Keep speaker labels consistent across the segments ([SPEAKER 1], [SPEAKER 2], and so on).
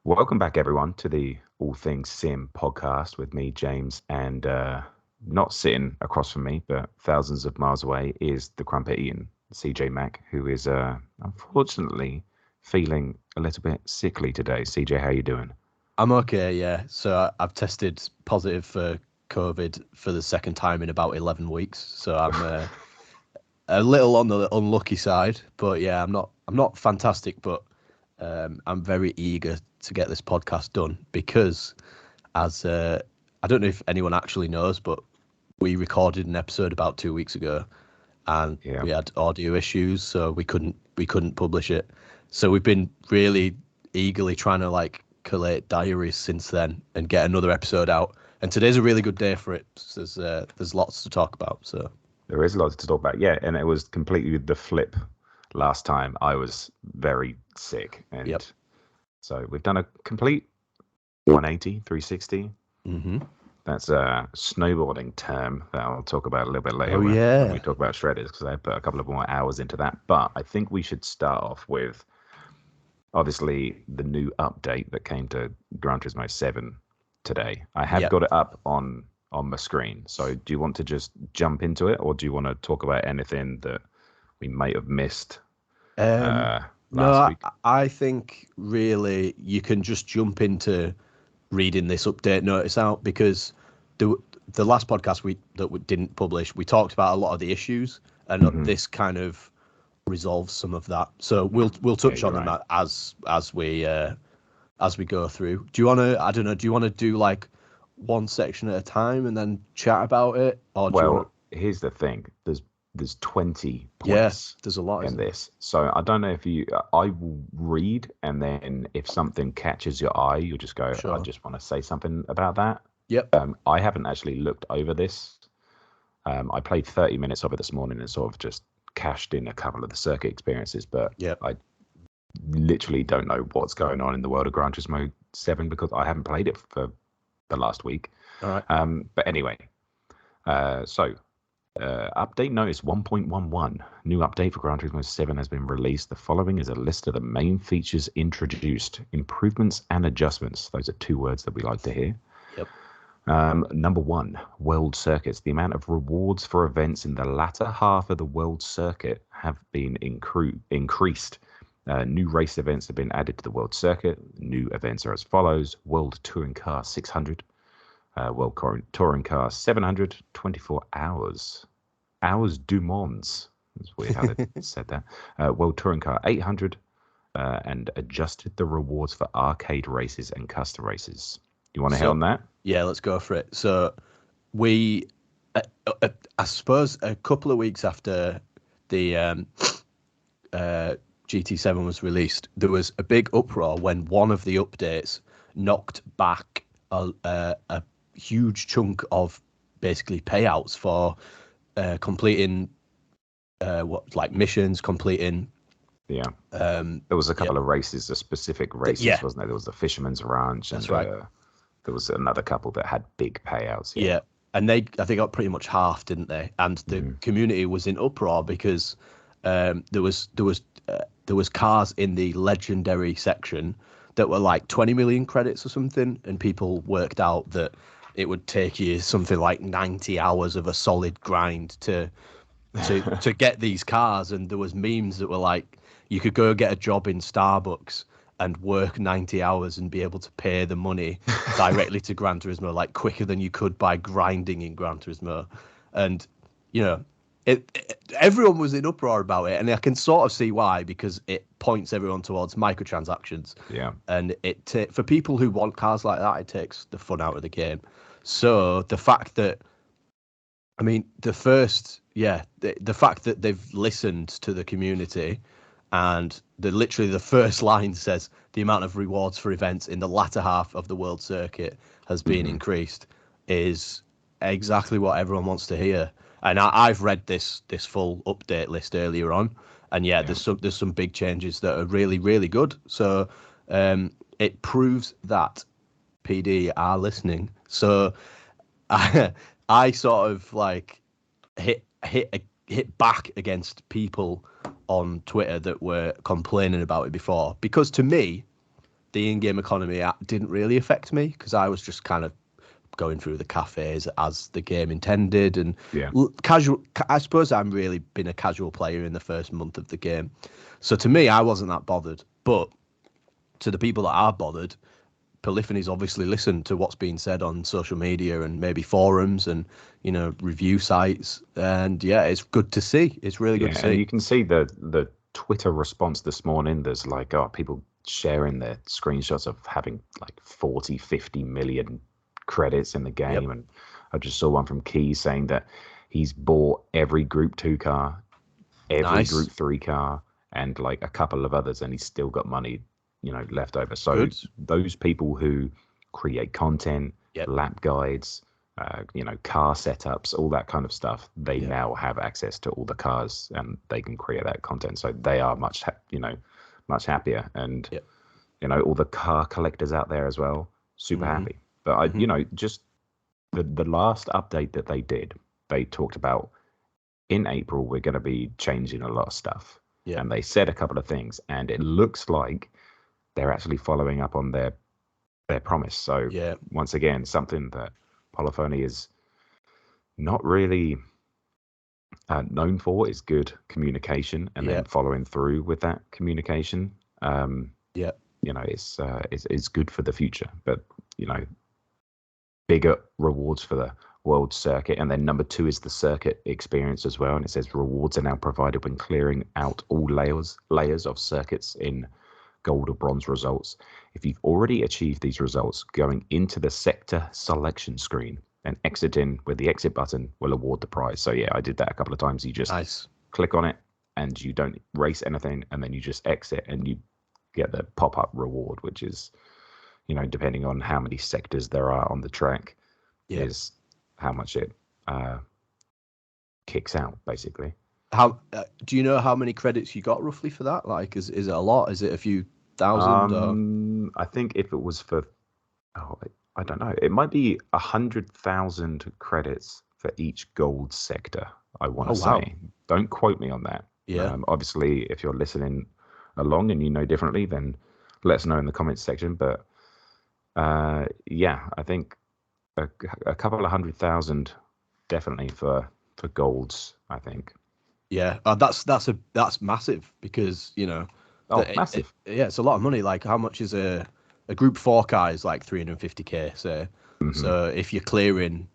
[SPEAKER 1] Welcome back, everyone, to the All Things Sim podcast with me, James, and not sitting across from me, but thousands of miles away is the crumpet-eating CJ Mack, who is unfortunately feeling a little bit sickly today. CJ, how you doing?
[SPEAKER 2] I'm okay, yeah. So I've tested positive for COVID for the second time in about 11 weeks. So I'm a little on the unlucky side, but yeah, I'm not fantastic, but I'm very eager to get this podcast done because as I don't know if anyone actually knows, but we recorded an episode about 2 weeks ago and we had audio issues, so we couldn't publish it. So we've been really eagerly trying to collate diaries since then and get another episode out. And today's a really good day for it. There's lots to talk about. So
[SPEAKER 1] there is lots to talk about, yeah. And it was completely the flip last time. I was very sick, and so we've done a complete 180, 360.
[SPEAKER 2] Mm-hmm.
[SPEAKER 1] That's a snowboarding term that I'll talk about a little bit later
[SPEAKER 2] when
[SPEAKER 1] we talk about shredders, because I put a couple of more hours into that. But I think we should start off with, obviously, the new update that came to Gran Turismo 7 today. I have got it up on my screen. So do you want to just jump into it, or do you want to talk about anything that we might have missed last week?
[SPEAKER 2] I think really you can just jump into reading this update notice out, because the last podcast we didn't publish, we talked about a lot of the issues, and this kind of resolves some of that. So we'll touch on them as we go through. Do you want to? I don't know. Do you want to do like one section at a time and then chat about it? Or
[SPEAKER 1] here's the thing. There's 20 points.
[SPEAKER 2] Yes, there's a lot
[SPEAKER 1] in this. So I don't know if I will read, and then if something catches your eye, you'll just go, I just want to say something about that.
[SPEAKER 2] Yep.
[SPEAKER 1] I haven't actually looked over this. I played 30 minutes of it this morning and sort of just cashed in a couple of the circuit experiences, but I literally don't know what's going on in the world of Gran Turismo 7 because I haven't played it for the last week.
[SPEAKER 2] All right.
[SPEAKER 1] But anyway, update notice 1.11. New update for Gran Turismo 7 has been released. The following is a list of the main features introduced, improvements and adjustments. Those are two words that we like to hear.
[SPEAKER 2] Yep.
[SPEAKER 1] Number 1, world circuits. The amount of rewards for events in the latter half of the world circuit have been increased. New race events have been added to the world circuit. New events are as follows: World Touring Car 600. World Touring Car 700, 24 hours du Mans. It's weird how they said that. World Touring Car 800, and adjusted the rewards for arcade races and custom races. You want to hit on that?
[SPEAKER 2] Yeah, let's go for it. So we, I suppose, a couple of weeks after the GT7 was released, there was a big uproar when one of the updates knocked back a huge chunk of basically payouts for completing missions, completing.
[SPEAKER 1] Yeah. There was a couple of races, the specific races, wasn't there? There was the Fisherman's Ranch, and there was another couple that had big payouts.
[SPEAKER 2] Yeah. And I think got pretty much half, didn't they? And the community was in uproar because there was cars in the legendary section that were like 20 million credits or something, and people worked out that it would take you something like 90 hours of a solid grind to get these cars. And there was memes that were like, you could go get a job in Starbucks and work 90 hours and be able to pay the money directly to Gran Turismo, like quicker than you could by grinding in Gran Turismo. And, everyone was in uproar about it, and I can sort of see why, because it points everyone towards microtransactions.
[SPEAKER 1] Yeah.
[SPEAKER 2] And for people who want cars like that, it takes the fun out of the game. So the fact that, the fact that they've listened to the community, and literally the first line says the amount of rewards for events in the latter half of the world circuit has been increased, is exactly what everyone wants to hear. And I've read this full update list earlier on, and there's some big changes that are really, really good. So it proves that PD are listening. So I sort of hit back against people on Twitter that were complaining about it before, because to me, the in-game economy didn't really affect me because I was just kind of going through the cafes as the game intended and
[SPEAKER 1] Yeah.
[SPEAKER 2] casual. I suppose I'm really been a casual player in the first month of the game, so to me I wasn't that bothered. But to the people that are bothered, Polyphony's obviously listened to what's being said on social media and maybe forums and review sites, and yeah, it's good to see. It's really good to see.
[SPEAKER 1] And you can see the Twitter response this morning. There's like people sharing their screenshots of having like 40, 50 million credits in the game.
[SPEAKER 2] Yep.
[SPEAKER 1] And I just saw one from Key saying that he's bought every Group 2 car, every Group 3 car, and like a couple of others, and he's still got money, left over. So
[SPEAKER 2] Good.
[SPEAKER 1] those people who create content, lap guides, car setups, all that kind of stuff, they now have access to all the cars and they can create that content. So they are much happier. And, all the car collectors out there as well, super happy. But just the last update that they did, they talked about in April, we're going to be changing a lot of stuff. Yeah. And they said a couple of things, and it looks like they're actually following up on their promise. So once again, something that Polyphony is not really known for is good communication and then following through with that communication. It's good for the future, but bigger rewards for the world circuit. And then number 2 is the circuit experience as well. And it says rewards are now provided when clearing out all layers of circuits in gold or bronze results. If you've already achieved these results, going into the sector selection screen and exiting with the exit button will award the prize. So I did that a couple of times. You just click on it and you don't race anything, and then you just exit and you get the pop-up reward, which is, depending on how many sectors there are on the track, is how much it kicks out, basically.
[SPEAKER 2] How do you know how many credits you got roughly for that? Like, is it a lot? Is it a few thousand?
[SPEAKER 1] I think if it was for, I don't know, it might be 100,000 credits for each gold sector. I want to say. Wow. Don't quote me on that. Yeah. Obviously, if you're listening along and you know differently, then let us know in the comments section. But I think a couple of 100,000 definitely for golds, I think.
[SPEAKER 2] Yeah, that's massive because
[SPEAKER 1] massive.
[SPEAKER 2] It's a lot of money. Like, how much is a Group 4 car is like 350k. So if you're clearing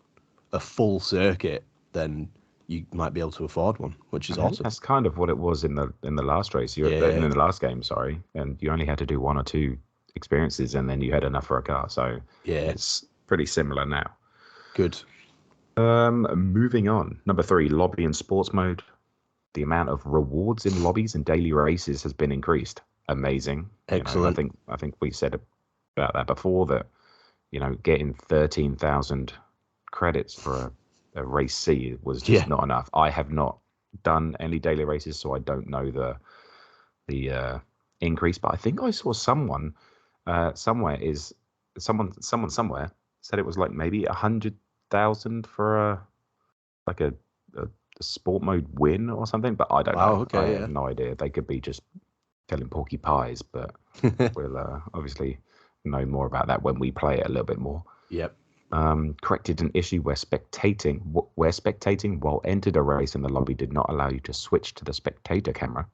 [SPEAKER 2] a full circuit, then you might be able to afford one, which is awesome.
[SPEAKER 1] That's kind of what it was in the last race. In the last game, sorry, and you only had to do 1 or 2 experiences, and then you had enough for a car. So it's pretty similar now.
[SPEAKER 2] Good.
[SPEAKER 1] Moving on, number 3, lobby and sports mode. The amount of rewards in lobbies and daily races has been increased. Amazing.
[SPEAKER 2] Excellent.
[SPEAKER 1] I think we said about that before, that getting 13,000 credits for a race C was just not enough. I have not done any daily races, so I don't know the increase. But I think I saw someone somewhere said it was like maybe 100,000 for a sport mode win or something. But I don't know. I have no idea. They could be just telling porky pies, but we'll obviously know more about that when we play it a little bit more.
[SPEAKER 2] Yep.
[SPEAKER 1] Corrected an issue where spectating while entered a race in the lobby did not allow you to switch to the spectator camera.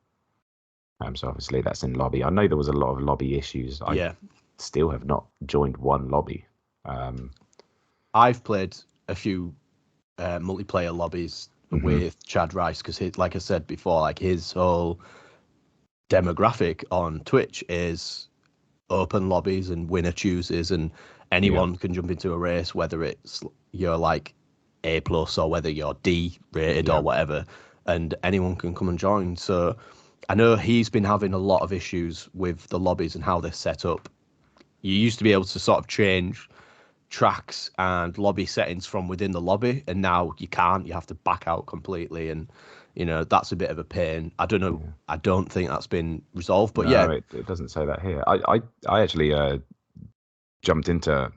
[SPEAKER 1] So obviously that's in lobby. I know there was a lot of lobby issues. I still have not joined one lobby.
[SPEAKER 2] I've played a few multiplayer lobbies with Chadryce because, like I said before, like his whole demographic on Twitch is open lobbies and winner chooses, and anyone can jump into a race, whether it's you're like A+ or whether you're D rated or whatever, and anyone can come and join. So I know he's been having a lot of issues with the lobbies and how they're set up. You used to be able to sort of change tracks and lobby settings from within the lobby, and now you can't. You have to back out completely, and that's a bit of a pain. I don't know. I don't think that's been resolved, but
[SPEAKER 1] it doesn't say that here. I actually jumped into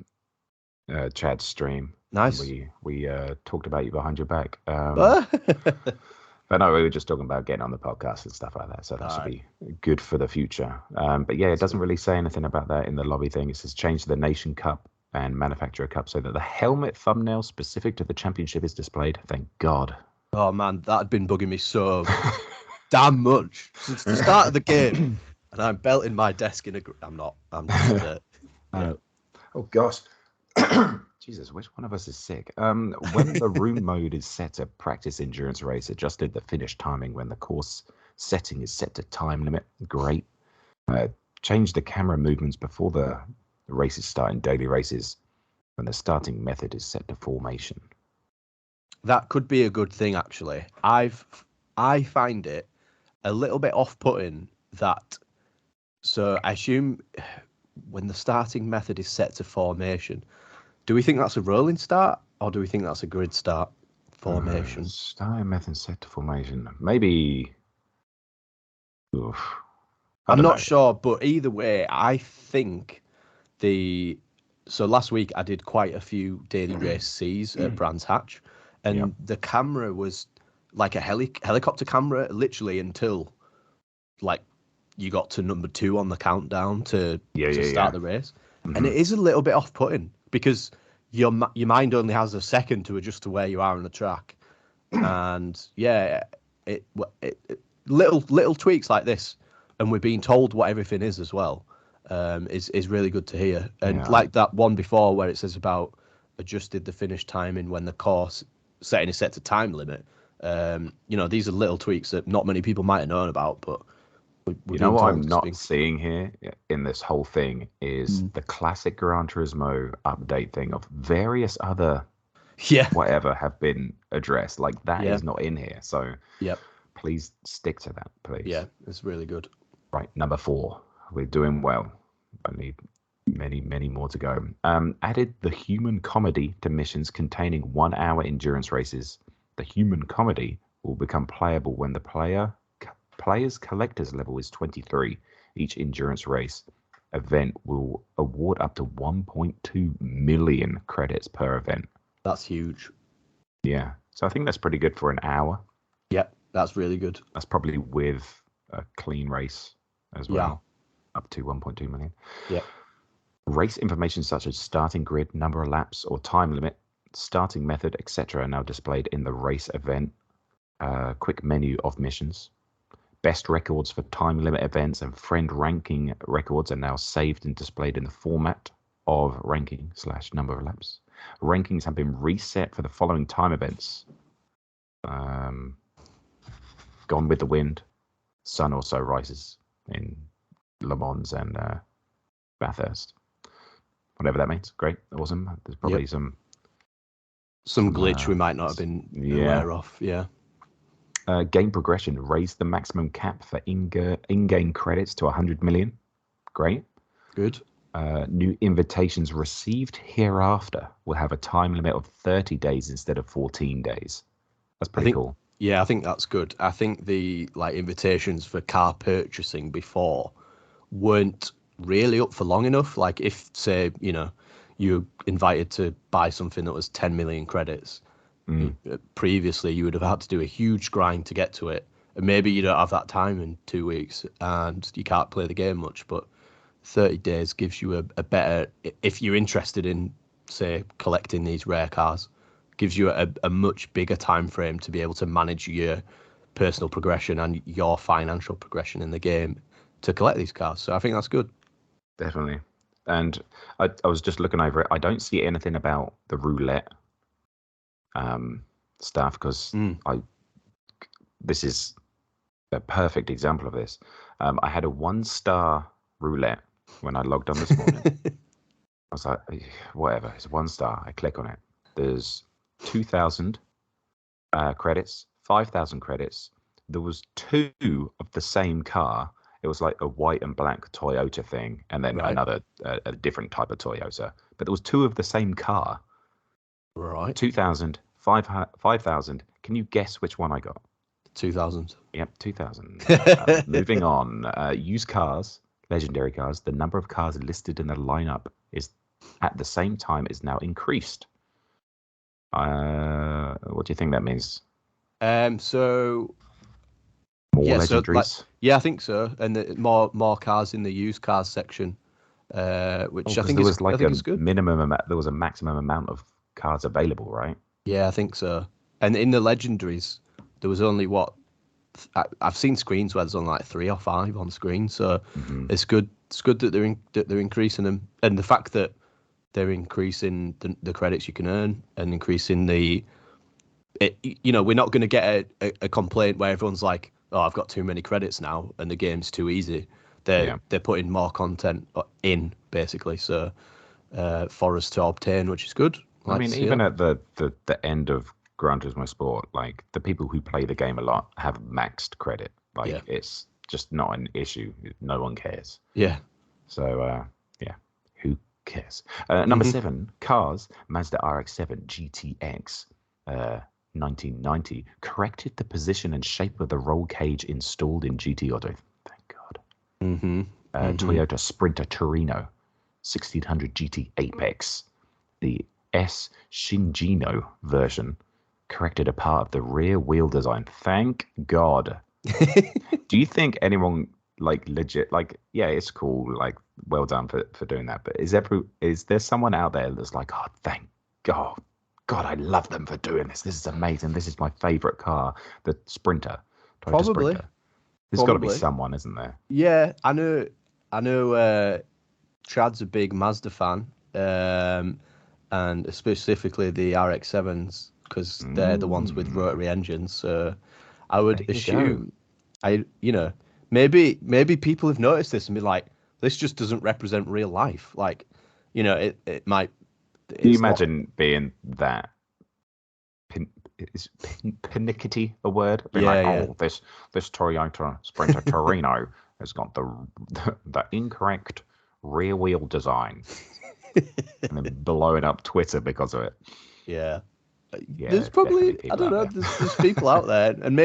[SPEAKER 1] Chad's stream.
[SPEAKER 2] Nice.
[SPEAKER 1] We talked about you behind your back. But no, we were just talking about getting on the podcast and stuff like that. So that should be good for the future. But yeah, it doesn't really say anything about that in the lobby thing. It says change the Nation Cup and Manufacturer Cup so that the helmet thumbnail specific to the championship is displayed. Thank God.
[SPEAKER 2] Oh man, that had been bugging me so damn much since the start of the game. And I'm belting my desk in a. I'm not. I'm just.
[SPEAKER 1] Oh gosh. Jesus, which one of us is sick? When the room mode is set to practice endurance race, adjusted the finish timing when the course setting is set to time limit. Great. Change the camera movements before the races start in daily races when the starting method is set to formation.
[SPEAKER 2] That could be a good thing, actually. I find it a little bit off-putting that. So I assume when the starting method is set to formation, do we think that's a rolling start or do we think that's a grid start formation?
[SPEAKER 1] Starting method set to formation. Maybe. Oof.
[SPEAKER 2] I'm not sure, but either way, I think So last week I did quite a few daily race Cs at Brands Hatch, and the camera was like a helicopter camera, literally until like you got to number 2 on the countdown to start the race, and it is a little bit off-putting because your mind only has a second to adjust to where you are on the track, and little tweaks like this, and we're being told what everything is as well. Is really good to hear. And like that one before where it says about adjusted the finish timing when the course setting is set to time limit. These are little tweaks that not many people might have known about, but
[SPEAKER 1] what I'm not seeing here in this whole thing is the classic Gran Turismo update thing of various other whatever have been addressed. Like that is not in here. So please stick to that, please.
[SPEAKER 2] Yeah, it's really good.
[SPEAKER 1] Right, number 4. We're doing well. Only many more to go. Added the human comedy to missions containing 1-hour endurance races. The human comedy will become playable when the player's collector's level is 23. Each endurance race event will award up to 1.2 million credits per event.
[SPEAKER 2] That's huge.
[SPEAKER 1] Yeah. So I think that's pretty good for an hour.
[SPEAKER 2] Yep, that's really good.
[SPEAKER 1] That's probably with a clean race as well. Up to 1.2 million.
[SPEAKER 2] Yeah.
[SPEAKER 1] Race information such as starting grid, number of laps, or time limit, starting method, etc. are now displayed in the race event. Quick menu of missions. Best records for time limit events and friend ranking records are now saved and displayed in the format of ranking / number of laps. Rankings have been reset for the following time events. Gone with the Wind, Sun also rises in Le Mans and Bathurst. Whatever that means. Great. Awesome. There's probably some
[SPEAKER 2] glitch we might not have been aware of. Yeah.
[SPEAKER 1] Game progression. Raise the maximum cap for in-game credits to 100 million. Great.
[SPEAKER 2] Good.
[SPEAKER 1] New invitations received hereafter will have a time limit of 30 days instead of 14 days. That's pretty cool.
[SPEAKER 2] Yeah, I think that's good. I think the invitations for car purchasing before weren't really up for long enough. Like if, say, you're invited to buy something that was 10 million credits, previously you would have had to do a huge grind to get to it. And maybe you don't have that time in 2 weeks and you can't play the game much, but 30 days gives you a better, if you're interested in, say, collecting these rare cars, gives you a much bigger time frame to be able to manage your personal progression and your financial progression in the game to collect these cars. So I think that's good.
[SPEAKER 1] Definitely. And I was just looking over it. I don't see anything about the roulette stuff because this is a perfect example of this. I had a 1-star roulette when I logged on this morning. I was like, whatever, it's 1 star. I click on it. There's 2,000 credits, 5,000 credits. There was 2 of the same car. It was like a white and black Toyota thing, and then another a different type of Toyota. But there was 2 of the same car.
[SPEAKER 2] Right.
[SPEAKER 1] 2,000, 5,000. Can you guess which one I got?
[SPEAKER 2] 2,000.
[SPEAKER 1] Yep, 2,000. Moving on. Used cars, legendary cars. The number of cars listed in the lineup is at the same time is now increased. What do you think that means?
[SPEAKER 2] So
[SPEAKER 1] More
[SPEAKER 2] yeah, so like
[SPEAKER 1] legendaries.
[SPEAKER 2] yeah, I think so, and more cars in the used cars section,
[SPEAKER 1] Oh,
[SPEAKER 2] which
[SPEAKER 1] because there was
[SPEAKER 2] I
[SPEAKER 1] like
[SPEAKER 2] think
[SPEAKER 1] a
[SPEAKER 2] is good.
[SPEAKER 1] minimum amount. There was a maximum amount of cards available, right?
[SPEAKER 2] Yeah, I think so. And in the legendaries, there was only what I've seen screens where there's only like 3 or 5 on screen. So
[SPEAKER 1] Hmm.
[SPEAKER 2] it's good. It's good that they're increasing them, and the fact that they're increasing the credits you can earn and increasing we're not going to get a complaint where everyone's like, oh, I've got too many credits now and the game's too easy. They're
[SPEAKER 1] Yeah.
[SPEAKER 2] they're putting more content in basically, so for us to obtain, which is good.
[SPEAKER 1] I
[SPEAKER 2] Like to
[SPEAKER 1] mean,
[SPEAKER 2] see
[SPEAKER 1] even
[SPEAKER 2] it.
[SPEAKER 1] at the end of Gran Turismo Sport, like the people who play the game a lot have maxed credit.
[SPEAKER 2] Yeah,
[SPEAKER 1] Like it's just not an issue. No one cares.
[SPEAKER 2] yeah.
[SPEAKER 1] So yeah, who cares? Number
[SPEAKER 2] Hmm.
[SPEAKER 1] 7, cars. Mazda RX-7 GTX, 1990, corrected the position and shape of the roll cage installed in GT Auto. Thank God.
[SPEAKER 2] Hmm. Hmm.
[SPEAKER 1] Toyota Sprinter Torino, 1600 GT Apex. The S Shingino version corrected a part of the rear wheel design. Thank God. Do you think anyone like legit like yeah, it's cool, like well done for doing that, but is there someone out there that's like, oh thank God, God, I love them for doing this. This is amazing. This is my favorite car, the Sprinter, Toyota
[SPEAKER 2] Probably,
[SPEAKER 1] Sprinter. There's got to be
[SPEAKER 2] probably.
[SPEAKER 1] someone, isn't there?
[SPEAKER 2] Yeah, I know. I know. Chad's a big Mazda fan, and specifically the RX-7s because they're the ones with
[SPEAKER 1] Mm,
[SPEAKER 2] rotary engines. So I
[SPEAKER 1] there
[SPEAKER 2] would
[SPEAKER 1] you go.
[SPEAKER 2] assume, maybe people have noticed this and be like, this just doesn't represent real life. Like, it might.
[SPEAKER 1] Can you
[SPEAKER 2] It's not.
[SPEAKER 1] imagine being that pernickety a word? Being like,
[SPEAKER 2] Yeah, yeah.
[SPEAKER 1] oh, this Toyota Sprinter Torino has got the incorrect rear wheel design, and then blowing up Twitter because of it.
[SPEAKER 2] Yeah.
[SPEAKER 1] Yeah,
[SPEAKER 2] There's
[SPEAKER 1] there's definitely
[SPEAKER 2] probably, I
[SPEAKER 1] people
[SPEAKER 2] don't
[SPEAKER 1] out
[SPEAKER 2] know,
[SPEAKER 1] there.
[SPEAKER 2] there's people out there, and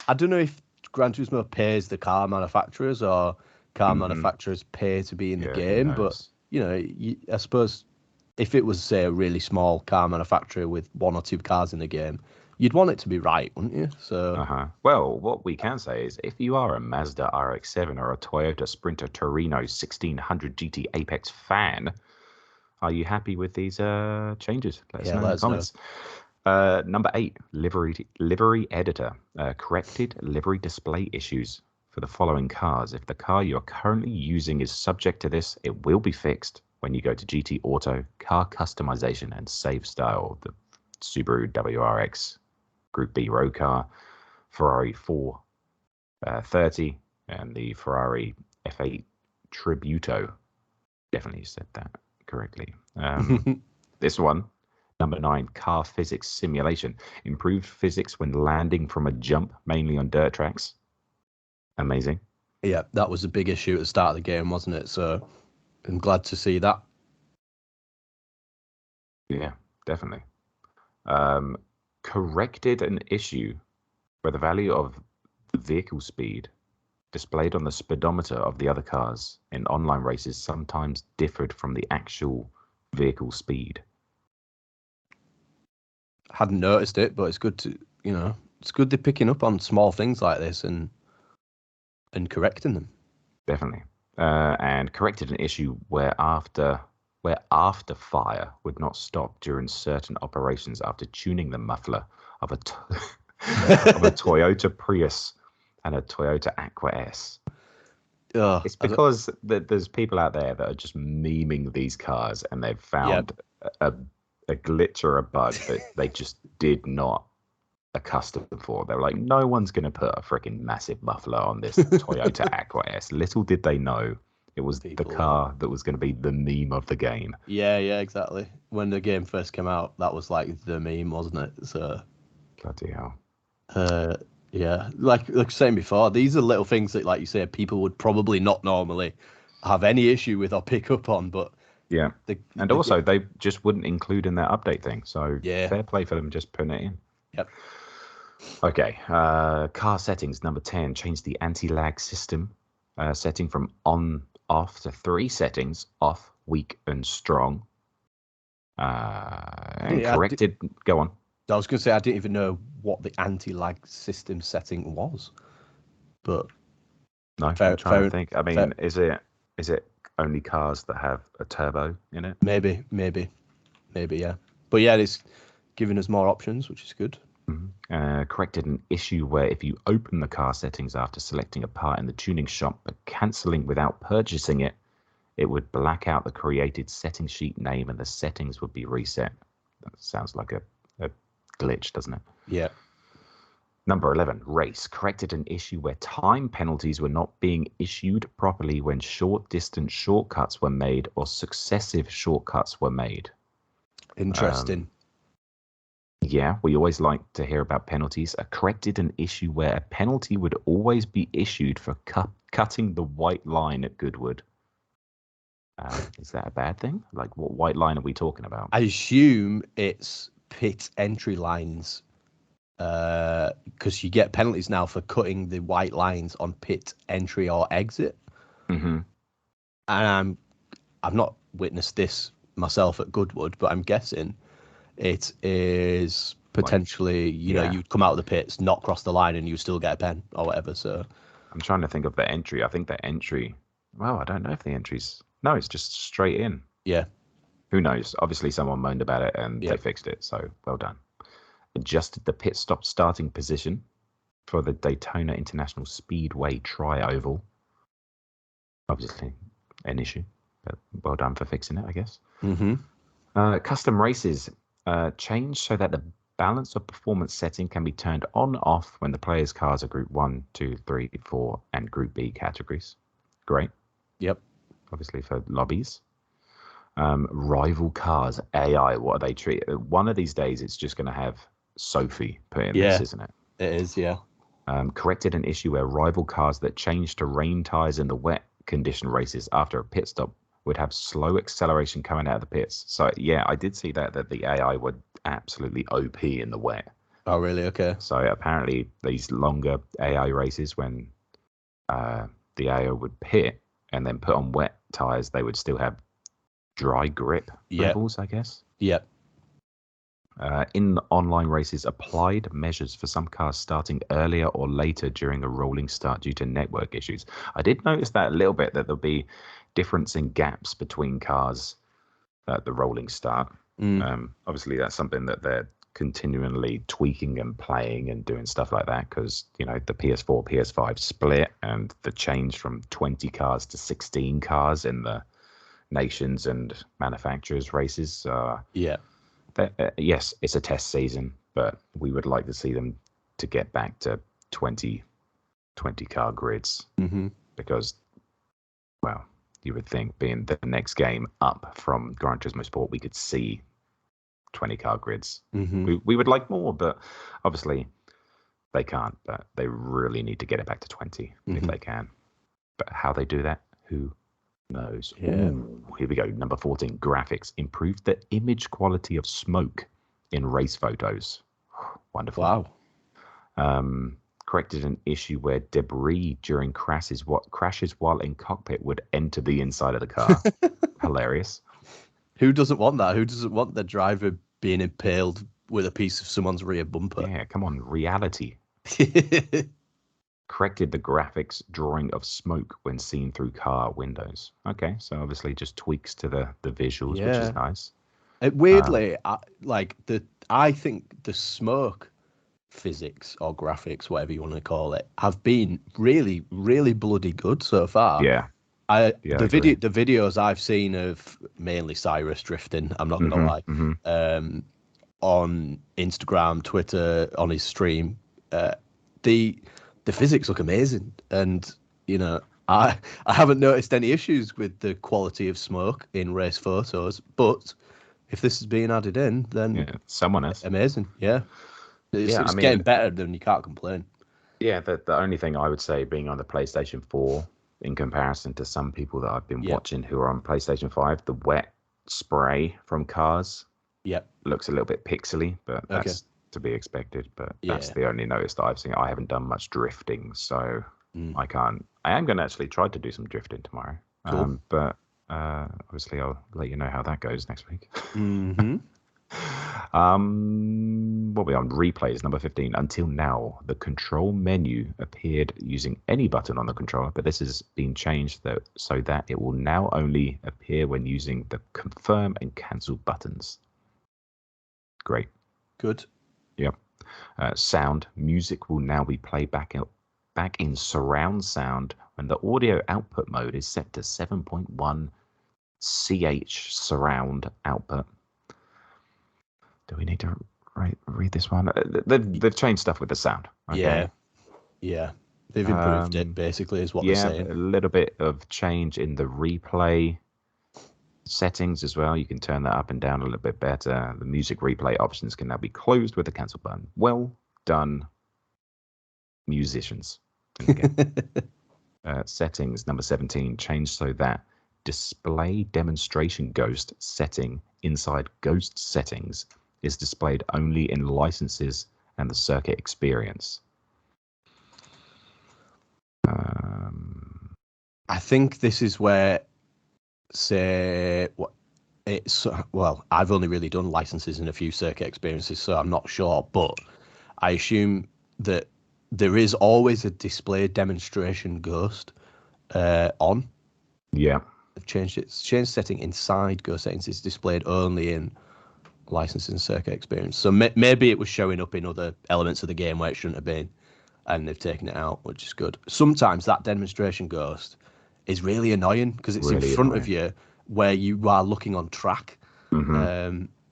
[SPEAKER 2] I don't know if Gran Turismo pays the car manufacturers or car
[SPEAKER 1] Hmm.
[SPEAKER 2] manufacturers pay to be in the
[SPEAKER 1] Yeah, who
[SPEAKER 2] game, but
[SPEAKER 1] knows?
[SPEAKER 2] I suppose if it was, say, a really small car manufacturer with 1 or 2 cars in the game, you'd want it to be right, wouldn't you? So,
[SPEAKER 1] Uh-huh. Well, what we can say is if you are a Mazda RX-7 or a Toyota Sprinter Torino 1600 GT Apex fan, are you happy with these changes? Let us
[SPEAKER 2] yeah,
[SPEAKER 1] know in
[SPEAKER 2] let
[SPEAKER 1] the
[SPEAKER 2] us know.
[SPEAKER 1] comments. Number 8, livery editor. Corrected livery display issues for the following cars. If the car you're currently using is subject to this, it will be fixed when you go to GT Auto, car customization, and save style. The Subaru WRX Group B road car, Ferrari 430, and the Ferrari F8 Tributo. Definitely said that correctly. This one, number 9, car physics simulation. Improved physics when landing from a jump, mainly on dirt tracks. Amazing.
[SPEAKER 2] Yeah, that was a big issue at the start of the game, wasn't it? So I'm glad to see that.
[SPEAKER 1] Yeah, definitely. Um, Corrected an issue where the value of the vehicle speed displayed on the speedometer of the other cars in online races sometimes differed from the actual vehicle speed.
[SPEAKER 2] Hadn't noticed it, but it's good it's good they're picking up on small things like this and correcting them.
[SPEAKER 1] Definitely. And corrected an issue where after fire would not stop during certain operations after tuning the muffler of of a Toyota Prius and a Toyota Aqua S.
[SPEAKER 2] Oh,
[SPEAKER 1] It's because there's people out there that are just memeing these cars and they've
[SPEAKER 2] yeah.
[SPEAKER 1] found a, a glitch or a bug that they just did not accustom for. They were like, no one's going to put a freaking massive muffler on this Toyota Aqua S. Little did they know it was the
[SPEAKER 2] People,
[SPEAKER 1] car that was going to be the meme of the game.
[SPEAKER 2] yeah, exactly. When the game first came out, that was like the meme, wasn't it? So,
[SPEAKER 1] Bloody hell.
[SPEAKER 2] uh, yeah, like saying before, these are little things that, like you say, people would probably not normally have any issue with or pick up on, but
[SPEAKER 1] Yeah. And
[SPEAKER 2] the
[SPEAKER 1] also, they just wouldn't include in their update thing. So
[SPEAKER 2] yeah,
[SPEAKER 1] fair play for them just putting it in.
[SPEAKER 2] yep,
[SPEAKER 1] Okay. Car settings, number 10. Change the anti-lag system setting from on, off to 3 settings: off, weak, and strong. And
[SPEAKER 2] yeah.
[SPEAKER 1] corrected. Go on.
[SPEAKER 2] I was going to say I didn't even know what the anti-lag system setting was, but
[SPEAKER 1] No, I'm trying to think. I mean, is it only cars that have a turbo in it?
[SPEAKER 2] Maybe, yeah. But yeah, it's giving us more options, which is good.
[SPEAKER 1] Corrected an issue where if you open the car settings after selecting a part in the tuning shop but cancelling without purchasing it, it would black out the created setting sheet name and the settings would be reset. That sounds like a glitch, doesn't it?
[SPEAKER 2] Yeah.
[SPEAKER 1] Number 11, race. Corrected an issue where time penalties were not being issued properly when short distance shortcuts were made or successive shortcuts were made.
[SPEAKER 2] Interesting.
[SPEAKER 1] Yeah, we always like to hear about penalties. Corrected an issue where a penalty would always be issued for cutting the white line at Goodwood. Is that a bad thing? Like, what white line are we talking about?
[SPEAKER 2] I assume it's pit entry lines, because you get penalties now for cutting the white lines on pit entry or exit.
[SPEAKER 1] Mm-hmm.
[SPEAKER 2] And I've not witnessed this myself at Goodwood, but I'm guessing it is potentially, you'd come out of the pits, not cross the line, and you still get a pen or whatever. So
[SPEAKER 1] I'm trying to think of the entry. I think the entry. Well, I don't know if the entry's. No, it's just straight in.
[SPEAKER 2] Yeah.
[SPEAKER 1] Who knows? Obviously, someone moaned about it and they fixed it. So well done. Adjusted the pit stop starting position for the Daytona International Speedway tri-oval. Obviously, an issue, but well done for fixing it, I guess.
[SPEAKER 2] Mm-hmm.
[SPEAKER 1] Custom races changed so that the balance of performance setting can be turned on off when the players' cars are Group 1, 2, 3, 4, and Group B categories. Great.
[SPEAKER 2] Yep.
[SPEAKER 1] Obviously for lobbies. Rival cars, AI, what are they treating? One of these days, it's just going to have Sophie put in this, isn't it?
[SPEAKER 2] It is, yeah.
[SPEAKER 1] Corrected an issue where rival cars that changed to rain tires in the wet condition races after a pit stop would have slow acceleration coming out of the pits. So yeah, I did see that the AI would absolutely OP in the wet.
[SPEAKER 2] Oh really? Okay.
[SPEAKER 1] So apparently these longer AI races, when the AI would pit and then put on wet tires, they would still have dry grip levels, I guess.
[SPEAKER 2] Yep.
[SPEAKER 1] In online races, applied measures for some cars starting earlier or later during a rolling start due to network issues. I did notice that a little bit, that there'll be difference in gaps between cars at the rolling start. Obviously, that's something that they're continually tweaking and playing and doing stuff like that, because the PS4, PS5 split and the change from 20 cars to 16 cars in the nations and manufacturers races. Yes, it's a test season, but we would like to see them to get back to 20 car grids, because, well, you would think being the next game up from Gran Turismo Sport, we could see 20 car grids. We would like more, but obviously they can't. But they really need to get it back to 20 if they can. But how they do that, who knows?
[SPEAKER 2] Yeah.
[SPEAKER 1] Ooh, here we go. Number 14, graphics. Improved the image quality of smoke in race photos. Wonderful.
[SPEAKER 2] Wow.
[SPEAKER 1] Corrected an issue where debris during crashes while in cockpit would enter the inside of the car. Hilarious.
[SPEAKER 2] Who doesn't want that? Who doesn't want the driver being impaled with a piece of someone's rear bumper?
[SPEAKER 1] Yeah, come on, reality. Corrected the graphics drawing of smoke when seen through car windows. Okay, so obviously just tweaks to the visuals, which is nice.
[SPEAKER 2] Weirdly, I think the smoke physics or graphics, whatever you want to call it, have been really, really bloody good so far.
[SPEAKER 1] Yeah.
[SPEAKER 2] The videos I've seen of mainly Cyrus drifting, I'm not gonna lie, on Instagram, Twitter, on his stream, the physics look amazing, and I haven't noticed any issues with the quality of smoke in race photos. But if this is being added in, then
[SPEAKER 1] someone is
[SPEAKER 2] amazing. Yeah, it's getting better, then you can't complain.
[SPEAKER 1] Yeah, the only thing I would say, being on the PlayStation 4 in comparison to some people that I've been watching who are on PlayStation 5, the wet spray from cars looks a little bit pixely, but that's to be expected. But that's the only notice that I've seen. I haven't done much drifting, so I can't. I am going to actually try to do some drifting tomorrow.
[SPEAKER 2] Cool.
[SPEAKER 1] But obviously I'll let you know how that goes next week. What are we on? Replays, number 15. Until now, the control menu appeared using any button on the controller, but this has been changed so that it will now only appear when using the confirm and cancel buttons. Great.
[SPEAKER 2] Good.
[SPEAKER 1] Yep. Sound. Music will now be played back in surround sound when the audio output mode is set to 7.1 CH surround output. Do we need to read this one? They've changed stuff with the sound. Okay?
[SPEAKER 2] Yeah. They've improved it, basically, is what they're saying.
[SPEAKER 1] A little bit of change in the replay settings as well. You can turn that up and down a little bit better. The music replay options can now be closed with the cancel button. Well done, musicians. Settings, number 17, changed so that display demonstration ghost setting inside ghost settings is displayed only in licenses and the circuit experience.
[SPEAKER 2] I think this is where, well, I've only really done licenses and a few circuit experiences, so I'm not sure, but I assume that there is always a display demonstration ghost on.
[SPEAKER 1] Yeah.
[SPEAKER 2] They've changed it. Changed setting inside ghost settings. It's displayed only in license and circuit experience. So maybe it was showing up in other elements of the game where it shouldn't have been, and they've taken it out, which is good. Sometimes that demonstration ghost is really annoying because it's really in front of you where you are looking on track.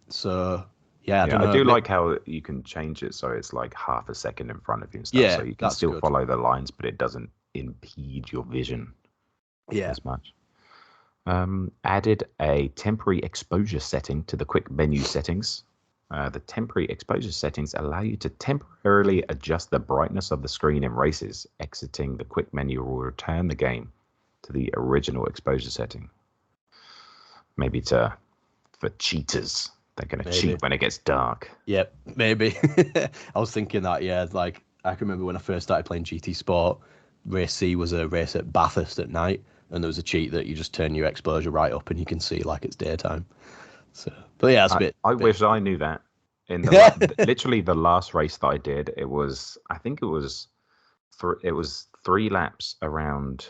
[SPEAKER 2] So yeah, I don't know.
[SPEAKER 1] I do like how you can change it so it's like half a second in front of you and stuff.
[SPEAKER 2] Yeah,
[SPEAKER 1] so you can still
[SPEAKER 2] good.
[SPEAKER 1] follow the lines, but it doesn't impede your vision as much. Added a temporary exposure setting to the quick menu settings. The temporary exposure settings allow you to temporarily adjust the brightness of the screen in races. Exiting the quick menu will return the game to the original exposure setting. Maybe for cheaters. They're going to cheat when it gets dark.
[SPEAKER 2] Yep, maybe. I was thinking that, like, I can remember when I first started playing GT Sport, Race C was a race at Bathurst at night, and there was a cheat that you just turn your exposure right up and you can see like it's daytime. So, but yeah, it's a bit...
[SPEAKER 1] I wish I knew that. In the literally the last race that I did, it was 3 laps around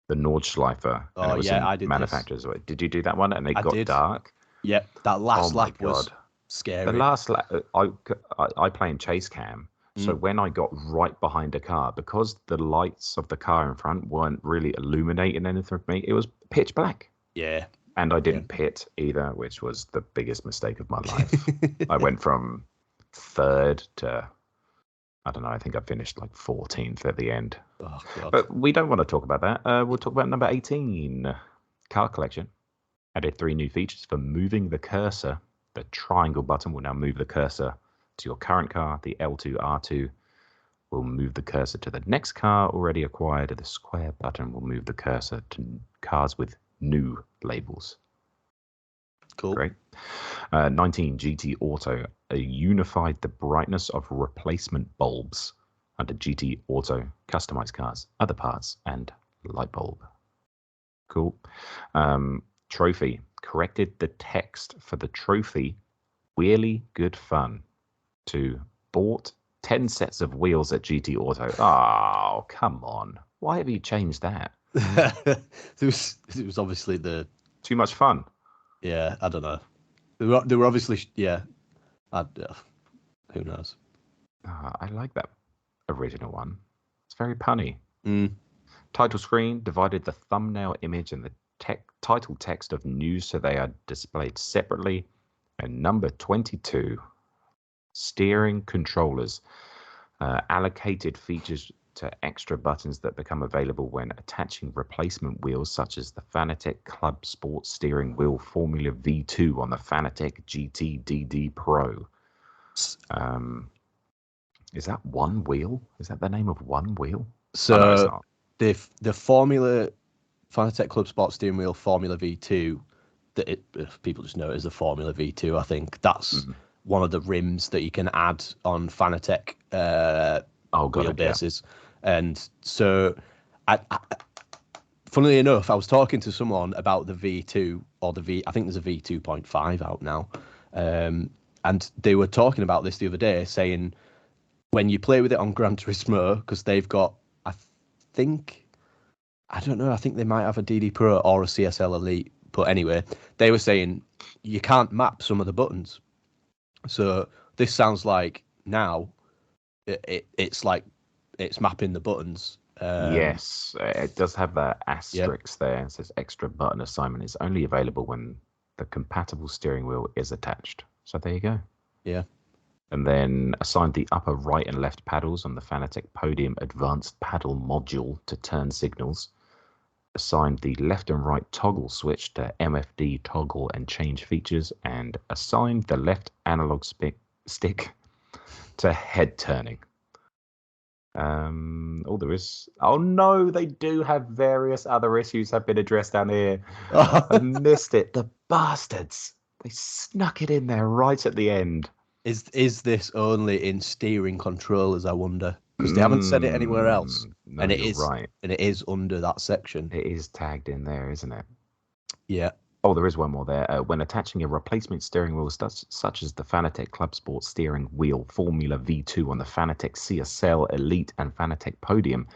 [SPEAKER 1] the Nordschleife.
[SPEAKER 2] Oh, yeah, I did
[SPEAKER 1] manufacturers. Did you do that one? And it got dark.
[SPEAKER 2] Yep, that last lap was scary.
[SPEAKER 1] The last lap, I play in chase cam, so when I got right behind a car, because the lights of the car in front weren't really illuminating anything for me, it was pitch black.
[SPEAKER 2] Yeah.
[SPEAKER 1] And I didn't pit either, which was the biggest mistake of my life. I went from 3rd to, I don't know, I think I finished like 14th at the end.
[SPEAKER 2] Oh, God.
[SPEAKER 1] But we don't want to talk about that. We'll talk about number 18, car collection. Added 3 new features for moving the cursor. The triangle button will now move the cursor to your current car. The L2, R2 will move the cursor to the next car already acquired. The square button will move the cursor to cars with new labels.
[SPEAKER 2] Cool.
[SPEAKER 1] Great. 19, GT Auto unified the brightness of replacement bulbs under GT Auto, customized cars, other parts, and light bulb. Cool. Trophy corrected the text for the trophy really good fun to bought 10 sets of wheels at GT Auto. Oh, come on. Why have you changed that?
[SPEAKER 2] it was obviously
[SPEAKER 1] too much fun.
[SPEAKER 2] Yeah, I don't know. They were obviously, who knows?
[SPEAKER 1] I like that original one. It's very punny.
[SPEAKER 2] Mm.
[SPEAKER 1] Title screen divided the thumbnail image and the title text of news so they are displayed separately. And number 22, steering controllers allocated features to extra buttons that become available when attaching replacement wheels, such as the Fanatec Club Sport Steering Wheel Formula V2 on the Fanatec GT DD Pro. Is that one wheel? Is that the name of one wheel?
[SPEAKER 2] So no, it's not. The Formula Fanatec Club Sport Steering Wheel Formula V2, people just know it as the Formula V2. I think that's one of the rims that you can add on Fanatec wheelbases. Yeah. And so, funnily enough, I was talking to someone about the V2 or I think there's a V2.5 out now. And they were talking about this the other day, saying when you play with it on Gran Turismo, because they've got, I think, I don't know, I think they might have a DD Pro or a CSL Elite. But anyway, they were saying you can't map some of the buttons. So this sounds like now it's like it's mapping the buttons.
[SPEAKER 1] Yes, it does have that
[SPEAKER 2] Yeah,
[SPEAKER 1] asterisk there. It says extra button assignment is only available when the compatible steering wheel is attached. So there you go.
[SPEAKER 2] yeah.
[SPEAKER 1] And then assign the upper right and left paddles on the Fanatec Podium Advanced Paddle module to turn signals. Assigned the left and right toggle switch to MFD toggle and change features, and assigned the left analog stick to head turning. There is. Oh no, they do have various other issues have been addressed down here. I missed it. The bastards. They snuck it in there right at the end.
[SPEAKER 2] Is this only in steering controllers, I wonder? Because they haven't said it anywhere else.
[SPEAKER 1] No,
[SPEAKER 2] And it
[SPEAKER 1] you're
[SPEAKER 2] is
[SPEAKER 1] right.
[SPEAKER 2] and it is under that section.
[SPEAKER 1] It is tagged in there, isn't it?
[SPEAKER 2] Yeah.
[SPEAKER 1] Oh, there is one more there. When attaching a replacement steering wheel, such as the Fanatec Club Sport steering wheel Formula V2 on the Fanatec CSL Elite and Fanatec Podium,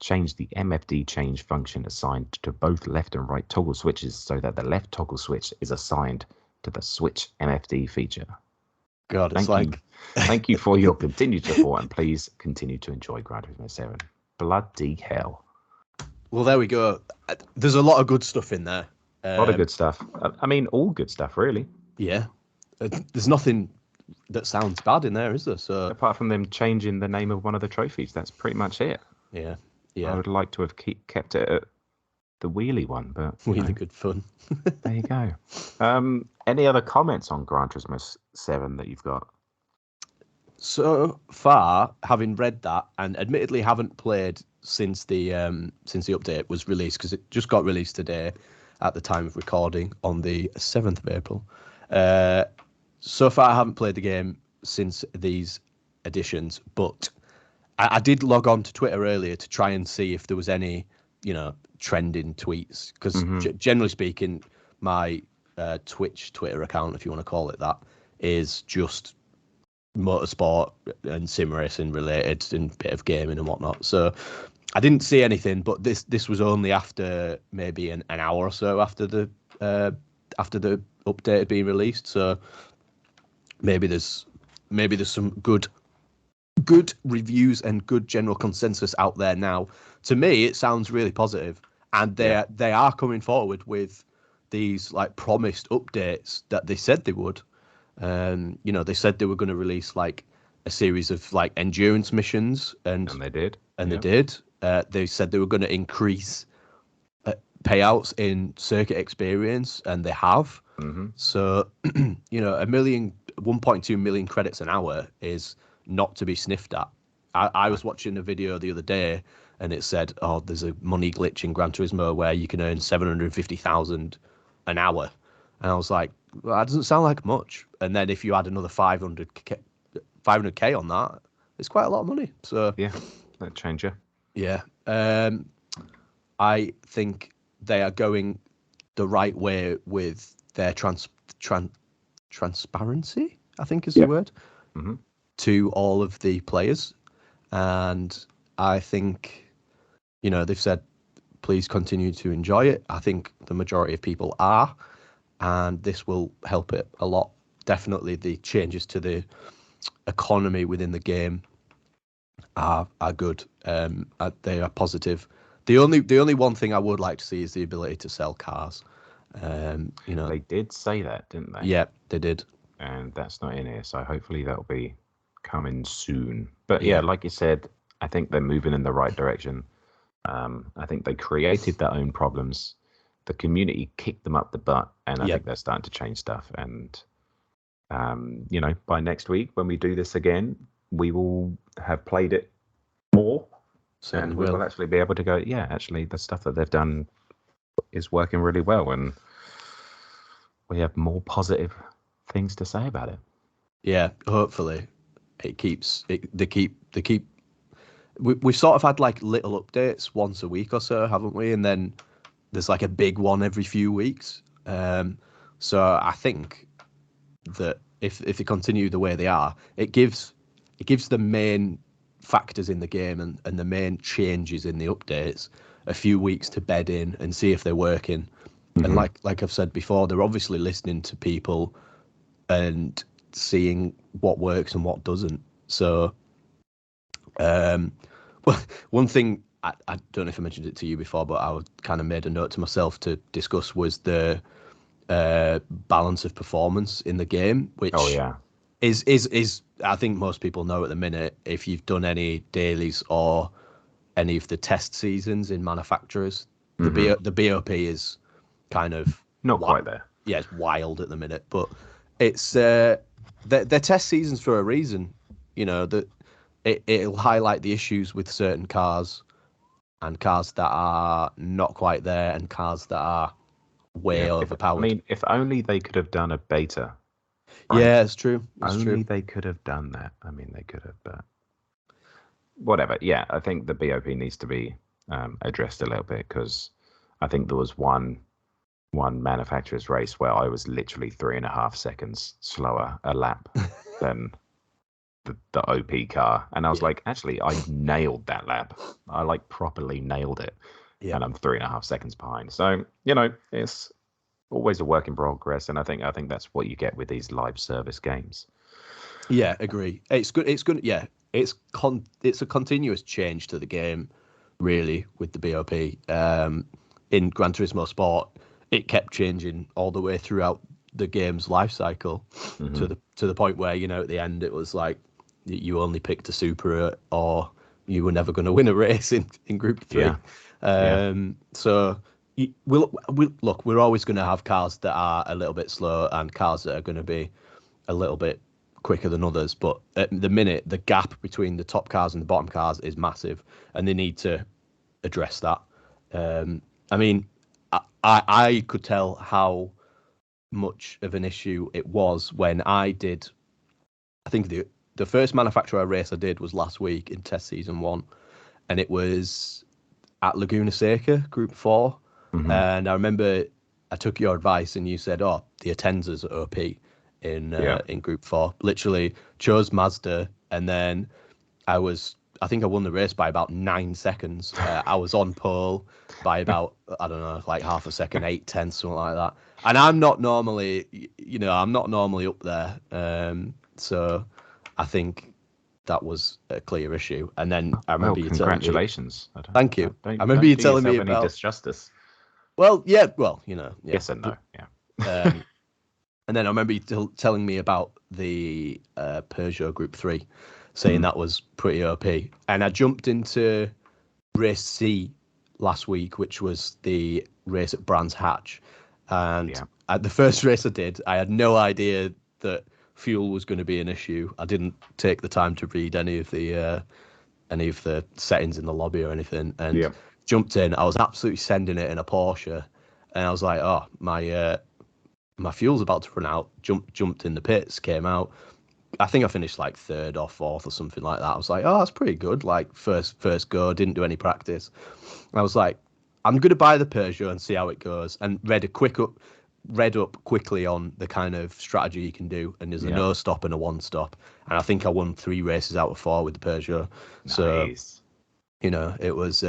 [SPEAKER 1] change the MFD change function assigned to both left and right toggle switches so that the left toggle switch is assigned to the switch MFD feature.
[SPEAKER 2] God, it's
[SPEAKER 1] Thank you for your continued support, and please continue to enjoy Gran Turismo 7. Bloody hell.
[SPEAKER 2] Well, there we go. There's a lot of good stuff in there.
[SPEAKER 1] A lot of good stuff. I mean, all good stuff, really.
[SPEAKER 2] Yeah. There's nothing that sounds bad in there, is there? So
[SPEAKER 1] apart from them changing the name of one of the trophies, that's pretty much it.
[SPEAKER 2] Yeah.
[SPEAKER 1] I would like to have kept it at the wheelie one, but
[SPEAKER 2] really good fun.
[SPEAKER 1] There you go. Any other comments on Gran Turismo 7 that you've got?
[SPEAKER 2] So far, having read that, and admittedly haven't played since the update was released, because it just got released today at the time of recording on the 7th of April. So far, I haven't played the game since these editions, but I did log on to Twitter earlier to try and see if there was any, trending tweets, because generally speaking, my Twitch Twitter account, if you want to call it that, is just motorsport and sim racing related and bit of gaming and whatnot. So I didn't see anything, but this was only after maybe an hour or so after the update had been released. So maybe there's some good reviews and good general consensus out there now. To me, it sounds really positive, and they are coming forward with these like promised updates that they said they would. They said they were going to release like a series of like endurance missions, and
[SPEAKER 1] they did.
[SPEAKER 2] They did. They said they were going to increase payouts in circuit experience, and they have. So, 1.2 million credits an hour is not to be sniffed at. I was watching a video the other day, and it said, "Oh, there's a money glitch in Gran Turismo where you can earn 750,000 an hour," and I was like, well, that doesn't sound like much. And then if you add another 500k on that, it's quite a lot of money. So
[SPEAKER 1] yeah, that changer.
[SPEAKER 2] Yeah, I think they are going the right way with their transparency, I think is the word, to all of the players. And I think, they've said, please continue to enjoy it. I think the majority of people are, and this will help it a lot. Definitely the changes to the economy within the game are good. They are positive. The only one thing I would like to see is the ability to sell cars.
[SPEAKER 1] They did say that, didn't they?
[SPEAKER 2] Yeah, they did.
[SPEAKER 1] And that's not in here, so hopefully that'll be coming soon. But yeah, like you said, I think they're moving in the right direction. I think they created their own problems. The community kicked them up the butt, and I think they're starting to change stuff. And by next week when we do this again, we will have played it more,
[SPEAKER 2] Certainly
[SPEAKER 1] and we will actually be able to go, actually the stuff that they've done is working really well, and we have more positive things to say about it.
[SPEAKER 2] Yeah, hopefully it keeps they keep we've sort of had like little updates once a week or so, haven't we? And then there's like a big one every few weeks. So I think that if they continue the way they are, it gives the main factors in the game and the main changes in the updates a few weeks to bed in and see if they're working. And like I've said before, they're obviously listening to people and seeing what works and what doesn't. So, well, one thing I don't know if I mentioned it to you before, but I kind of made a note to myself to discuss was the balance of performance in the game, which is I think most people know at the minute, if you've done any dailies or any of the test seasons in manufacturers, the BOP is kind of
[SPEAKER 1] not quite there.
[SPEAKER 2] Yeah, it's wild at the minute, but it's they're test seasons for a reason. You know, that it'll highlight the issues with certain cars and cars that are not quite there and cars that are way overpowered.
[SPEAKER 1] I mean, if only they could have done a beta.
[SPEAKER 2] Right? Yeah, it's true.
[SPEAKER 1] Only they could have done that. I mean, they could have, but whatever. Yeah, I think the BOP needs to be addressed a little bit, because I think there was one manufacturer's race where I was literally 3.5 seconds slower a lap than the OP car, and I was like, actually, I nailed that lap. I like properly nailed it, and I'm 3.5 seconds behind. So it's always a work in progress, and I think that's what you get with these live service games.
[SPEAKER 2] Yeah, agree. It's good. It's good. Yeah, it's a continuous change to the game, really, with the BOP. In Gran Turismo Sport, it kept changing all the way throughout the game's life cycle, to the point where at the end it was like you only picked a Supra or you were never going to win a race in Group 3. So we're always going to have cars that are a little bit slow and cars that are going to be a little bit quicker than others. But at the minute, the gap between the top cars and the bottom cars is massive, and they need to address that. I mean, I could tell how much of an issue it was when I did. I think the first manufacturer race I did was last week in test season 1, and it was at Laguna Seca, Group 4. And I remember I took your advice and you said, "Oh, the Atenzas are OP in Group 4." Literally chose Mazda, and then I think I won the race by about 9 seconds. I was on pole by about, I don't know, like half a second, 8/10, something like that. And I'm not normally up there. So I think that was a clear issue. And then I remember you telling me.
[SPEAKER 1] Congratulations.
[SPEAKER 2] Thank you. I remember you telling me about.
[SPEAKER 1] Any disjustice.
[SPEAKER 2] Well, yeah. Well,
[SPEAKER 1] Yes and no.
[SPEAKER 2] And then I remember you telling me about the Peugeot Group 3, saying that was pretty OP. And I jumped into Race C last week, which was the race at Brands Hatch. And at the first race I did, I had no idea that fuel was going to be an issue. I didn't take the time to read any of the settings in the lobby or anything, and jumped in. I was absolutely sending it in a Porsche, and I was like, "Oh, my fuel's about to run out." Jumped in the pits, came out. I think I finished like 3rd or 4th or something like that. I was like, "Oh, that's pretty good." Like first go, didn't do any practice. I was like, "I'm going to buy the Peugeot and see how it goes," and read up quickly on the kind of strategy you can do, and there's a no stop and a 1 stop, and I think I won 3 races out of 4 with the Peugeot.
[SPEAKER 1] Nice.
[SPEAKER 2] So it was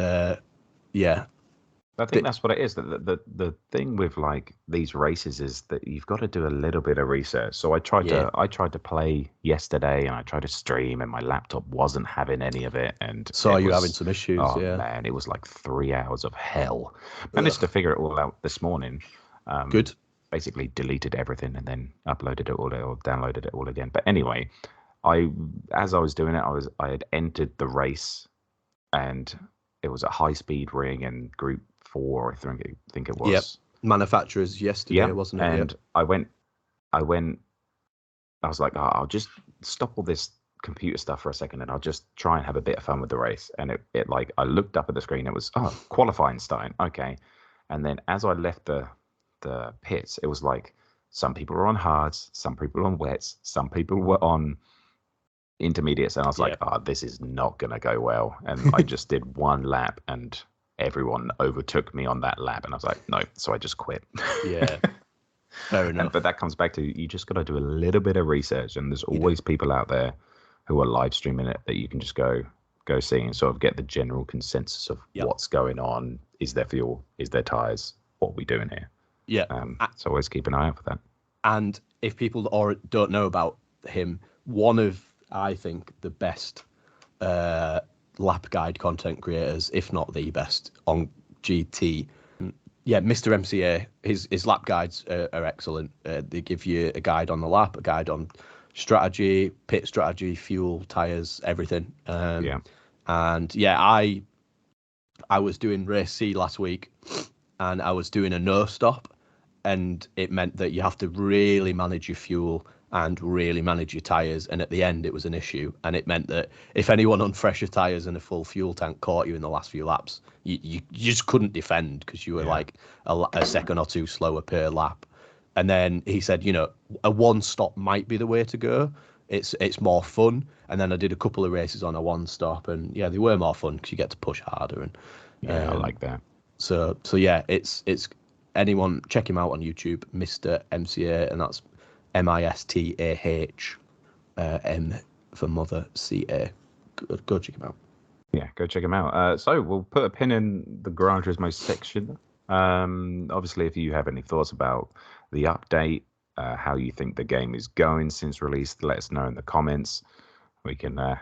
[SPEAKER 1] I think that's what it is. The thing with like these races is that you've got to do a little bit of research. So I tried to play yesterday, and I tried to stream, and my laptop wasn't having any of it. And
[SPEAKER 2] you having some issues.
[SPEAKER 1] Oh man, it was like 3 hours of hell. Managed to figure it all out this morning.
[SPEAKER 2] Good.
[SPEAKER 1] Basically deleted everything and then uploaded it all or downloaded it all again. But anyway, as I was doing it, I had entered the race, and it was a high-speed ring in Group 4, I think it was.
[SPEAKER 2] Yep. Manufacturers yesterday, wasn't it?
[SPEAKER 1] And I was like, oh, I'll just stop all this computer stuff for a second, and I'll just try and have a bit of fun with the race. And it like, I looked up at the screen, it was qualifying starting, okay. And then as I left the pits, it was like some people were on hards, some people were on wets, some people were on intermediates, and I was like, this is not gonna go well. And I just did 1 lap, and everyone overtook me on that lap, and I was like, no. So I just quit.
[SPEAKER 2] Fair enough.
[SPEAKER 1] But that comes back to you just got to do a little bit of research, and there's always people out there who are live streaming it that you can just go see and sort of get the general consensus of what's going on. Is there fuel? Is there tires? What are we doing here?
[SPEAKER 2] Yeah.
[SPEAKER 1] So always keep an eye out for that.
[SPEAKER 2] And if people don't know about him, one of, I think, the best lap guide content creators, if not the best, on GT. Yeah, Mr. MCA, his lap guides are excellent. They give you a guide on the lap, a guide on strategy, pit strategy, fuel, tyres, everything. And yeah, I was doing race C last week, and I was doing a no stop, and it meant that you have to really manage your fuel and really manage your tyres, and at the end it was an issue, and it meant that if anyone on fresher tyres and a full fuel tank caught you in the last few laps, you just couldn't defend because you were like a second or two slower per lap. And then he said, you know, a one stop might be the way to go. It's more fun. And then I did a couple of races on a one stop, and yeah, they were more fun because you get to push harder. And
[SPEAKER 1] I like that.
[SPEAKER 2] So yeah, it's anyone check him out on YouTube, Mr. MCA, and that's MISTAH, M for mother, CA. Go check him out.
[SPEAKER 1] Yeah, go check him out. So we'll put a pin in the Gran Turismo section. Obviously, if you have any thoughts about the update, how you think the game is going since release, let us know in the comments. We can have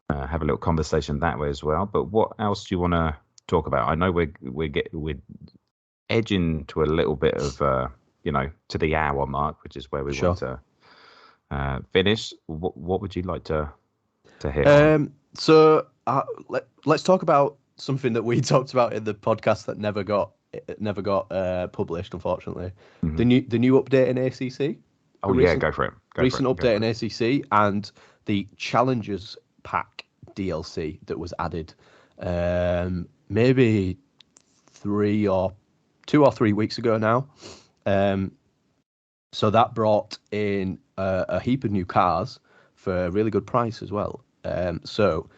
[SPEAKER 1] a little conversation that way as well. But what else do you want to talk about? I know we're edging to a little bit of to the hour mark, which is where we want to finish. What would you like to hear?
[SPEAKER 2] So let's talk about something that we talked about in the podcast that never got published, unfortunately.
[SPEAKER 1] Mm-hmm.
[SPEAKER 2] The new update in ACC.
[SPEAKER 1] Go for it.
[SPEAKER 2] Recent update in ACC and the Challengers Pack DLC that was added maybe 2 or 3 weeks ago now. So that brought in a heap of new cars for a really good price as well. So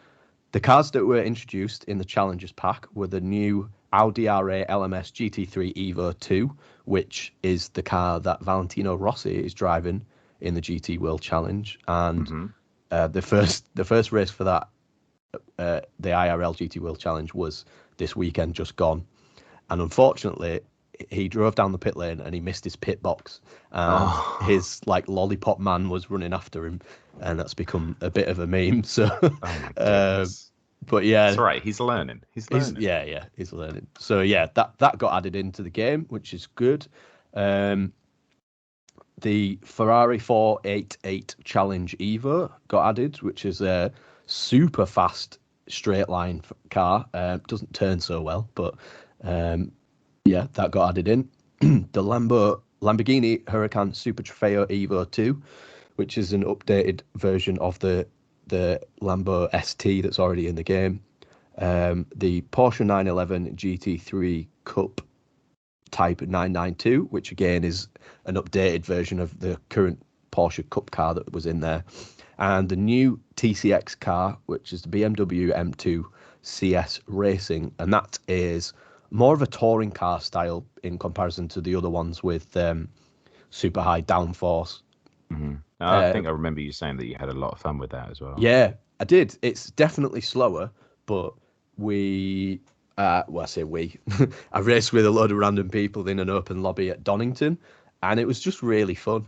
[SPEAKER 2] the cars that were introduced in the Challengers Pack were the new Audi R8 LMS GT3 Evo 2, which is the car that Valentino Rossi is driving in the GT World Challenge. And the first race for that, the IRL GT World Challenge, was this weekend just gone. And unfortunately, he drove down the pit lane and he missed his pit box. And his lollipop man was running after him, and that's become a bit of a meme. So, but yeah,
[SPEAKER 1] that's right. He's learning. He's learning.
[SPEAKER 2] He's learning. So yeah, that got added into the game, which is good. The Ferrari 488 Challenge Evo got added, which is a super fast straight line car. Doesn't turn so well, but that got added in. The Lamborghini Huracan Super Trofeo Evo 2, which is an updated version of the Lambo ST that's already in the game. The Porsche 911 GT3 Cup Type 992, which again is an updated version of the current Porsche Cup car that was in there. And the new TCX car, which is the BMW M2 CS Racing, and that is more of a touring car style in comparison to the other ones with super high downforce.
[SPEAKER 1] Mm-hmm. I think I remember you saying that you had a lot of fun with that as well.
[SPEAKER 2] Yeah, I did. It's definitely slower, but I raced with a load of random people in an open lobby at Donington, and it was just really fun.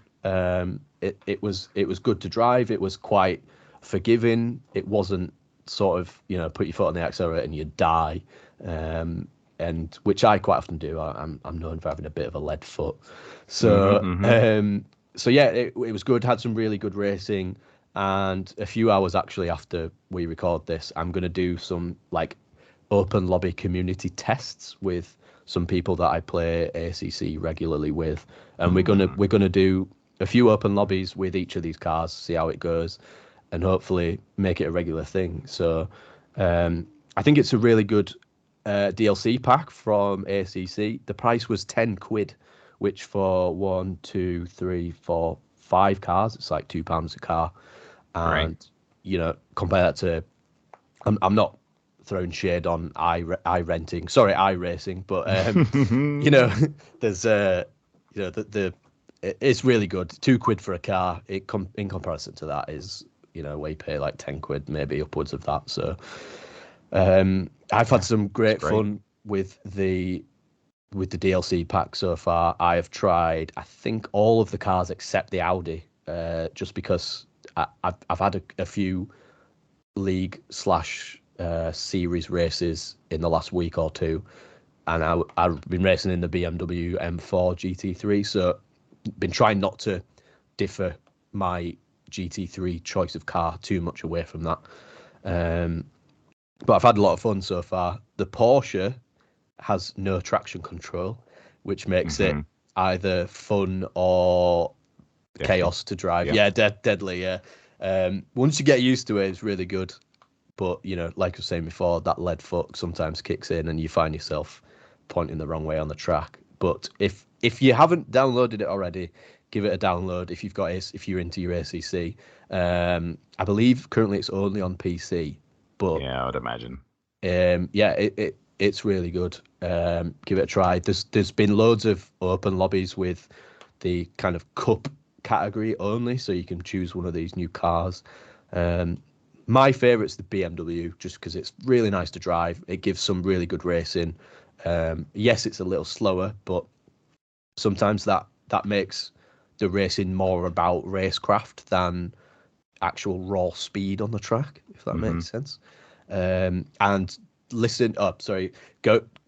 [SPEAKER 2] It was good to drive. It was quite forgiving. It wasn't sort of, put your foot on the accelerator and you die. And which I quite often do. I'm known for having a bit of a lead foot. So it was good. Had some really good racing, and a few hours actually after we record this, I'm gonna do some open lobby community tests with some people that I play ACC regularly with, and we're gonna do a few open lobbies with each of these cars, see how it goes, and hopefully make it a regular thing. So I think it's a really good DLC pack from ACC. The price was £10, which for 1, 2, 3, 4, 5 cars, it's like £2 a car. And compare that to, I'm not throwing shade on iRacing, but there's there's the it's really good. £2 for a car. In comparison to that is, where you pay like £10, maybe upwards of that. So I've had some great fun with the DLC pack so far. I have tried, I think, all of the cars except the Audi, just because I've had a few league / series races in the last week or two, and I've been racing in the BMW M4 GT3, so been trying not to differ my GT3 choice of car too much away from that. But I've had a lot of fun so far. The Porsche has no traction control, which makes it either fun or chaos to drive. Yeah, deadly. Yeah. Once you get used to it, it's really good. But like I was saying before, that lead foot sometimes kicks in, and you find yourself pointing the wrong way on the track. But if you haven't downloaded it already, give it a download. If you're into your ACC, I believe currently it's only on PC. But
[SPEAKER 1] yeah, I would imagine.
[SPEAKER 2] It's really good. Give it a try. There's been loads of open lobbies with the kind of cup category only, so you can choose one of these new cars. My favourite's the BMW, just because it's really nice to drive. It gives some really good racing. Yes, it's a little slower, but sometimes that makes the racing more about racecraft than actual raw speed on the track, if that makes sense. And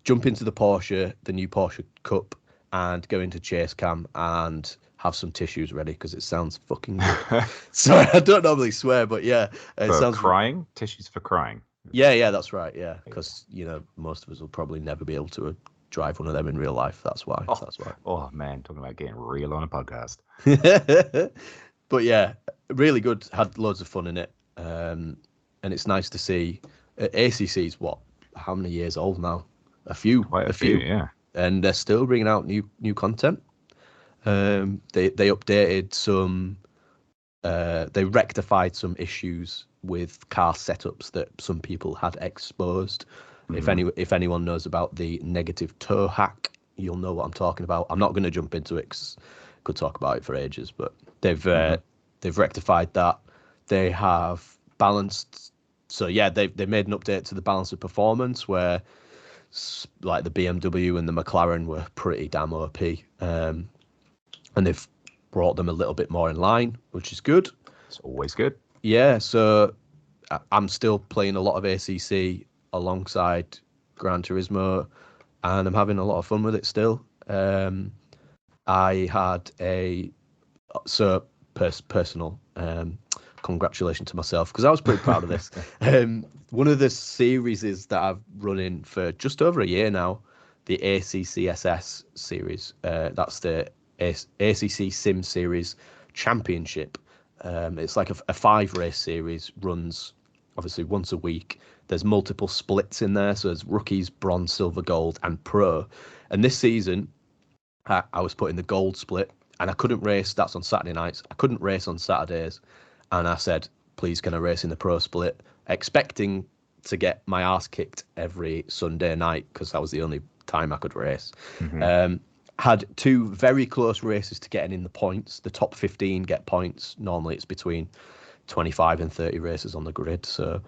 [SPEAKER 2] jump into the Porsche, the new Porsche Cup, and go into Chase Cam and have some tissues ready, because it sounds fucking good. Sorry, I don't normally swear, but yeah, it sounds
[SPEAKER 1] crying. Tissues for crying.
[SPEAKER 2] Yeah, that's right. Yeah, because most of us will probably never be able to drive one of them in real life. That's why.
[SPEAKER 1] Oh man, talking about getting real on a podcast.
[SPEAKER 2] But yeah, really good. Had loads of fun in it, and it's nice to see. ACC's how many years old now?
[SPEAKER 1] Quite a few, yeah.
[SPEAKER 2] And they're still bringing out new content. They updated some. They rectified some issues with car setups that some people had exposed. If anyone knows about the negative toe hack, you'll know what I'm talking about. I'm not going to jump into it because I could talk about it for ages, but they've rectified that. They have balanced. So yeah, they made an update to the balance of performance where, like, the BMW and the McLaren were pretty damn OP, and they've brought them a little bit more in line, which is good.
[SPEAKER 1] It's always good.
[SPEAKER 2] Yeah, so I'm still playing a lot of ACC alongside Gran Turismo, and I'm having a lot of fun with it still. I had personal congratulations to myself, because I was pretty proud of this. One of the series that I've run in for just over a year now, the ACCSS series. That's the ACC Sim Series Championship. It's like a 5-race series, runs obviously once a week. There's multiple splits in there, so there's rookies, bronze, silver, gold, and pro. And this season, I was put in the gold split, and I couldn't race. That's on Saturday nights. I couldn't race on Saturdays, and I said, please, can I race in the pro split? Expecting to get my ass kicked every Sunday night, because that was the only time I could race. Had 2 very close races to getting in the points. The top 15 get points. Normally it's between 25 and 30 races on the grid. So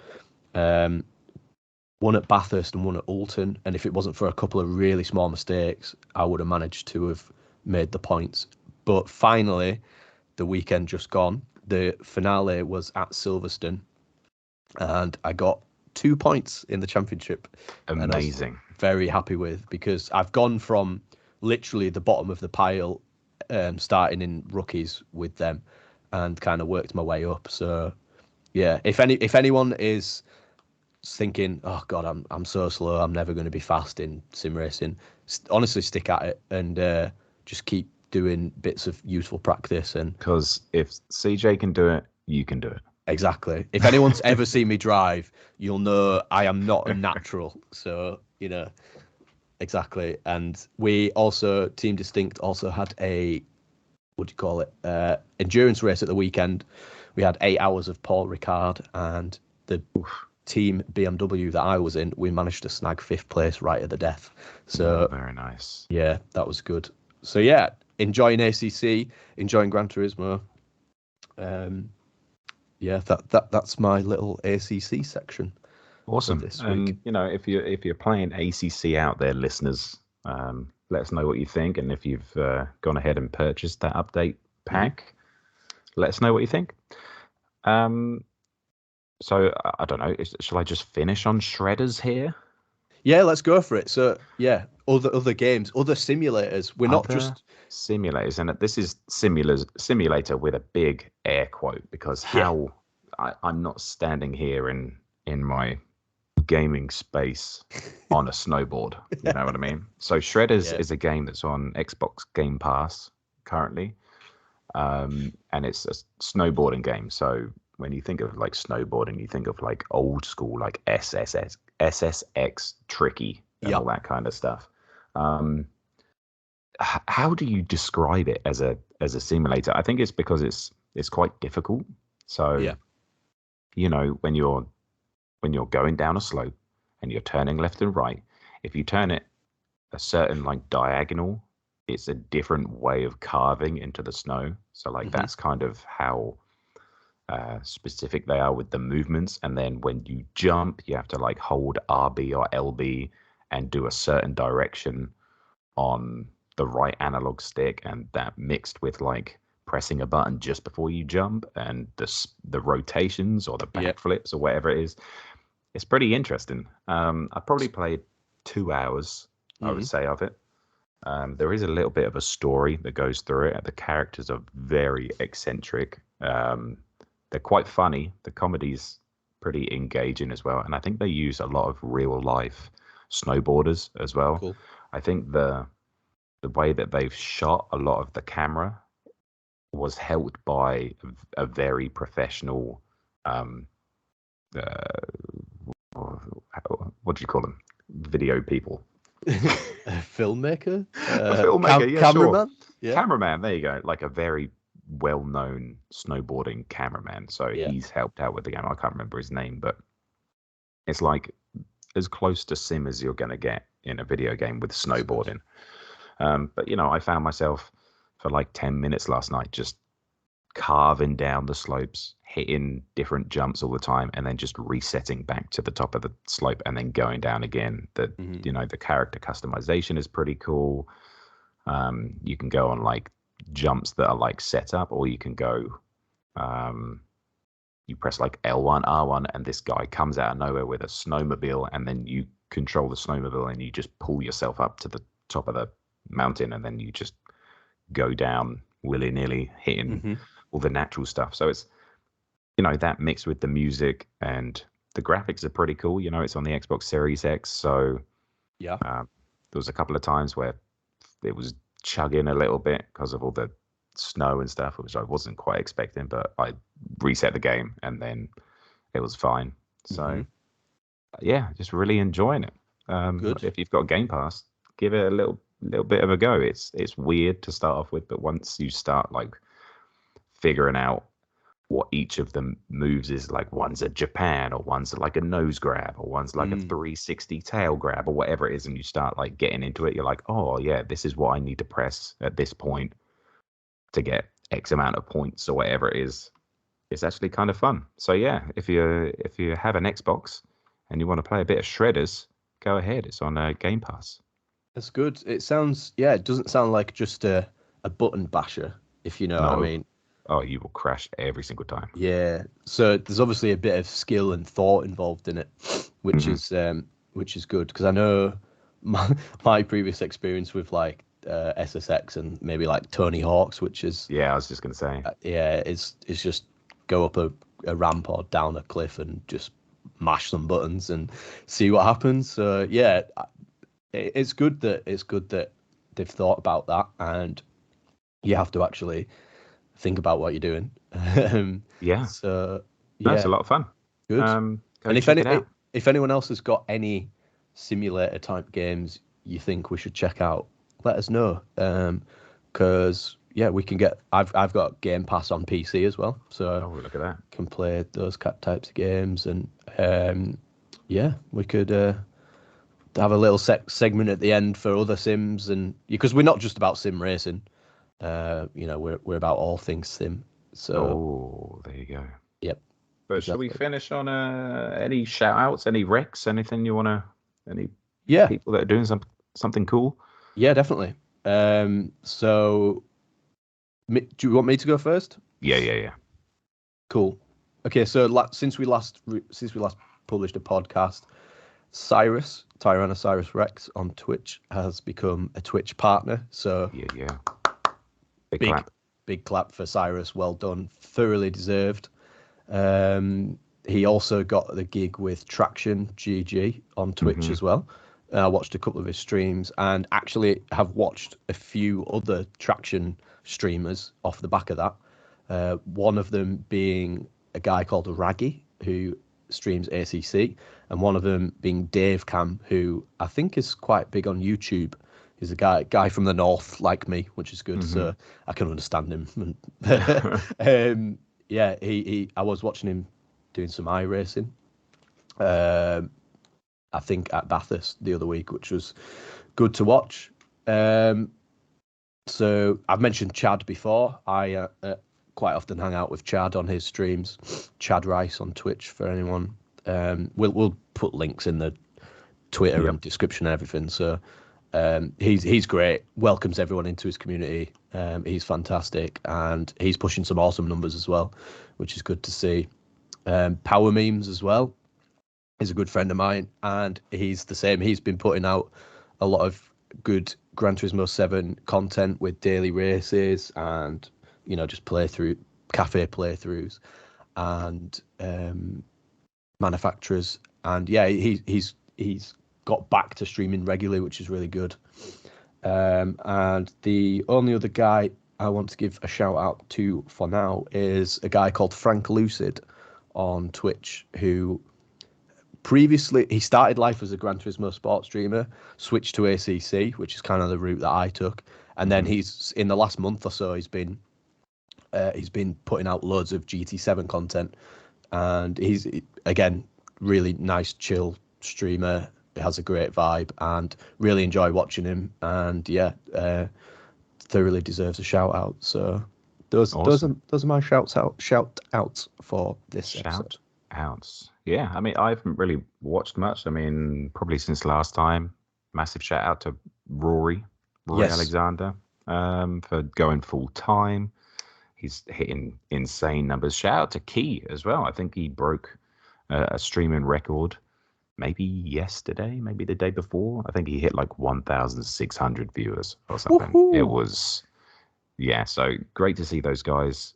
[SPEAKER 2] one at Bathurst and one at Oulton. And if it wasn't for a couple of really small mistakes, I would have managed to have made the points. But finally, the weekend just gone, the finale was at Silverstone, and I got 2 points in the championship.
[SPEAKER 1] Amazing.
[SPEAKER 2] Very happy with, because I've gone from literally the bottom of the pile, starting in rookies with them, and kind of worked my way up. So yeah, if anyone is thinking, oh god, I'm so slow, I'm never going to be fast in sim racing, honestly stick at it, and just keep doing bits of useful practice. And
[SPEAKER 1] because if CJ can do it, you can do it.
[SPEAKER 2] Exactly. If anyone's ever seen me drive, you'll know I am not a natural. So exactly. And we also, Team Distinct also had a, endurance race at the weekend. We had 8 hours of Paul Ricard, and the team BMW that I was in, we managed to snag 5th place right at the death. So
[SPEAKER 1] very nice.
[SPEAKER 2] Yeah, that was good. So yeah, enjoying ACC, enjoying Gran Turismo. Yeah, that's my little ACC section for
[SPEAKER 1] Awesome.
[SPEAKER 2] this
[SPEAKER 1] And
[SPEAKER 2] week.
[SPEAKER 1] if you're playing ACC out there, listeners, let us know what you think. And if you've gone ahead and purchased that update pack, let us know what you think. So I don't know. Shall I just finish on shredders here?
[SPEAKER 2] Yeah, let's go for it. So yeah, other games, other simulators. We're not
[SPEAKER 1] Other
[SPEAKER 2] just
[SPEAKER 1] simulators, and this is simulator with a big air quote, because I'm not standing here in my gaming space on a snowboard. You know what I mean? So Shredders
[SPEAKER 2] Yeah.
[SPEAKER 1] is a game that's on Xbox Game Pass currently, and it's a snowboarding game. So when you think of like snowboarding, you think of like old school, like SSX tricky and all that kind of stuff. How do you describe it as a simulator? I think it's because it's quite difficult. So
[SPEAKER 2] Yeah.
[SPEAKER 1] you know, when you're going down a slope and you're turning left and right, if you turn it a certain like diagonal, it's a different way of carving into the snow. So like that's kind of how specific they are with the movements. And then when you jump, you have to like hold RB or LB and do a certain direction on the right analog stick, and that mixed with like pressing a button just before you jump and the rotations or the backflips or whatever it is. It's pretty interesting. I probably played 2 hours, I would say, of it. There is a little bit of a story that goes through it. The characters are very eccentric. They're quite funny. The comedy's pretty engaging as well. And I think they use a lot of real life snowboarders as well.
[SPEAKER 2] Cool.
[SPEAKER 1] I think the way that they've shot a lot of the camera was helped by a very professional what do you call them? Video people.
[SPEAKER 2] A filmmaker?
[SPEAKER 1] A filmmaker, yeah,
[SPEAKER 2] cameraman?
[SPEAKER 1] sure.
[SPEAKER 2] Yeah.
[SPEAKER 1] Cameraman, there you go. Like a very well-known snowboarding cameraman. So he's helped out with the game. I can't remember his name, but it's like as close to sim as you're going to get in a video game with snowboarding. But, you know, I found myself for like 10 minutes last night just carving down the slopes, hitting different jumps all the time, and then just resetting back to the top of the slope and then going down again. You know, the character customization is pretty cool. You can go on like jumps that are like set up, or you can go you press like L1, R1, and this guy comes out of nowhere with a snowmobile, and then you control the snowmobile and you just pull yourself up to the top of the mountain, and then you just go down willy-nilly hitting all the natural stuff. So it's, you know, that mixed with the music, and the graphics are pretty cool. You know, it's on the Xbox Series X, so there was a couple of times where it was chugging a little bit because of all the snow and stuff, which I wasn't quite expecting, but I reset the game and then it was fine. So yeah, just really enjoying it. If you've got Game Pass, give it a little bit of a go. It's weird to start off with, but once you start like figuring out what each of the moves is, like one's a Japan, or one's like a nose grab, or one's like a 360 tail grab, or whatever it is, and you start like getting into it, you're like, oh yeah, this is what I need to press at this point to get X amount of points or whatever it is. It's actually kind of fun. So yeah, if you have an Xbox and you want to play a bit of Shredders, go ahead. It's on Game Pass.
[SPEAKER 2] That's good. It sounds, it doesn't sound like just a button basher, if you know what I mean.
[SPEAKER 1] Oh, you will crash every single time.
[SPEAKER 2] Yeah. So there's obviously a bit of skill and thought involved in it, which is good, because I know my previous experience with like SSX and maybe like Tony Hawk's, which is
[SPEAKER 1] I was just gonna say
[SPEAKER 2] it's just go up a ramp or down a cliff and just mash some buttons and see what happens. So yeah, it's good that they've thought about that, and you have to actually think about what you're doing. So yeah,
[SPEAKER 1] it's a lot of fun.
[SPEAKER 2] good.
[SPEAKER 1] And
[SPEAKER 2] if anyone else has got any simulator type games you think we should check out, let us know. Because we can get. I've got Game Pass on PC as well, so
[SPEAKER 1] look at that.
[SPEAKER 2] Can play those types of games, and we could have a little segment at the end for other sims, and because we're not just about sim racing. We're about all things sim. So
[SPEAKER 1] There you go.
[SPEAKER 2] yep.
[SPEAKER 1] But shall we finish on any shout outs, any recs, anything you want to, any people that are doing something cool?
[SPEAKER 2] Yeah, definitely. So do you want me to go first?
[SPEAKER 1] Yeah.
[SPEAKER 2] Cool. Okay, so since we last published a podcast, Tyrannocyrusrex on Twitch has become a Twitch partner. So
[SPEAKER 1] yeah.
[SPEAKER 2] Big clap for Cyrus. Well done. Thoroughly deserved. He also got the gig with TraxionGG on Twitch as well. I watched a couple of his streams and actually have watched a few other Traxion streamers off the back of that. One of them being a guy called Raggy, who streams ACC, and one of them being Dave Cam, who I think is quite big on YouTube. He's a guy from the north like me, which is good, so I can understand him. Yeah, I was watching him doing some iRacing. I think at Bathurst the other week, which was good to watch. So I've mentioned Chad before. I quite often hang out with Chad on his streams. Chadryce on Twitch for anyone. We'll put links in the Twitter and description and everything. So he's great. Welcomes everyone into his community. He's fantastic, and he's pushing some awesome numbers as well, which is good to see. Power Memes as well. He's a good friend of mine, and he's the same. He's been putting out a lot of good Gran Turismo 7 content with daily races and just cafe playthroughs and manufacturers. And yeah, he's got back to streaming regularly, which is really good. And the only other guy I want to give a shout out to for now is a guy called Franklucud on Twitch, who previously he started life as a Gran Turismo sports streamer, switched to ACC, which is kind of the route that I took, and then he's in the last month or so he's been putting out loads of GT7 content, and he's again really nice, chill streamer. He has a great vibe, and really enjoy watching him. And yeah, thoroughly deserves a shout out. So those are my shout outs for this episode.
[SPEAKER 1] Outs. Yeah, I mean, I haven't really watched much. I mean, probably since last time. Massive shout out to Rory Alexander, for going full time. He's hitting insane numbers. Shout out to Key as well. I think he broke a streaming record maybe yesterday, maybe the day before. I think he hit like 1,600 viewers or something. Woo-hoo. It was, so great to see those guys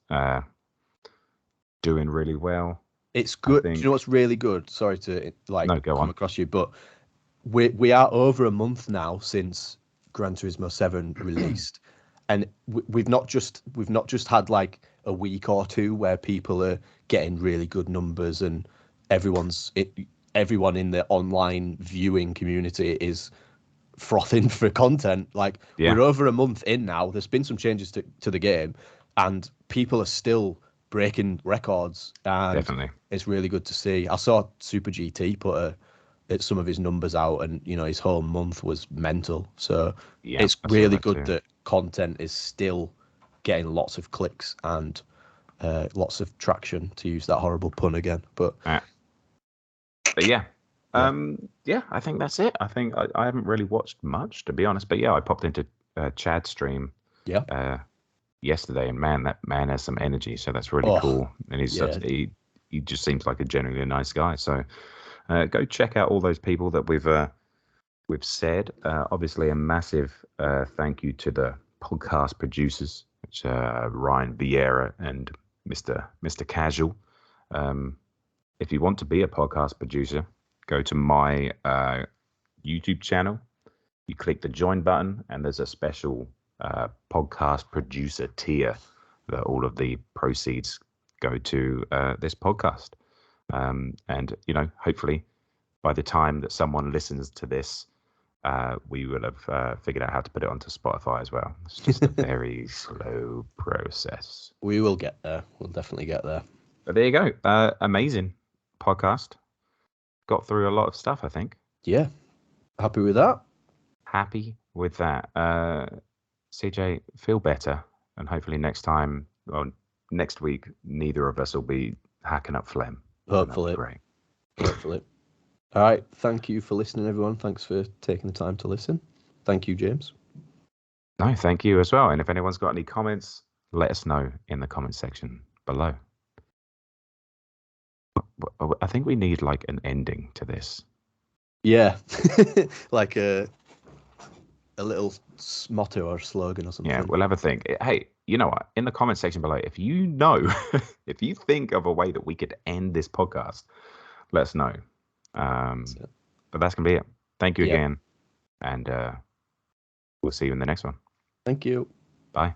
[SPEAKER 1] doing really well.
[SPEAKER 2] It's good. Do you know what's really good? Sorry to come across you, but we are over a month now since Gran Turismo 7 released, and we've not just had like a week or two where people are getting really good numbers and everyone in the online viewing community is frothing for content. Like we're over a month in now. There's been some changes to the game, and people are still breaking records, and
[SPEAKER 1] definitely
[SPEAKER 2] it's really good to see. I saw Super GT put some of his numbers out, and his whole month was mental. So it's really good that content is still getting lots of clicks and lots of traction, to use that horrible pun again. But
[SPEAKER 1] yeah, I think that's it. I think I haven't really watched much, to be honest. But yeah, I popped into Chad's stream. Yesterday, and that man has some energy, so that's really cool. And he's he just seems like a genuinely nice guy. So go check out all those people that we've said. Obviously, a massive thank you to the podcast producers, which Ryan Vieira and Mr. Casual. If you want to be a podcast producer, go to my YouTube channel. You click the join button, and there's a special podcast producer tier that all of the proceeds go to this podcast. And hopefully by the time that someone listens to this, we will have figured out how to put it onto Spotify as well. It's just a very slow process.
[SPEAKER 2] We will get there. We'll definitely get there.
[SPEAKER 1] But there you go. Amazing podcast. Got through a lot of stuff, I think.
[SPEAKER 2] Yeah. Happy with that?
[SPEAKER 1] Happy with that. CJ, feel better. and hopefully next week, neither of us will be hacking up phlegm.
[SPEAKER 2] Hopefully.
[SPEAKER 1] Great.
[SPEAKER 2] Hopefully. All right. Thank you for listening, everyone. Thanks for taking the time to listen. Thank you, James.
[SPEAKER 1] No, thank you as well. And if anyone's got any comments, let us know in the comment section below. I think we need like an ending to this.
[SPEAKER 2] Yeah. Like a little motto or slogan or something.
[SPEAKER 1] Yeah, we'll have a think. Hey, you know what? In the comment section below, if you know, if you think of a way that we could end this podcast, let us know. But that's going to be it. Thank you again. And we'll see you in the next one.
[SPEAKER 2] Thank you.
[SPEAKER 1] Bye.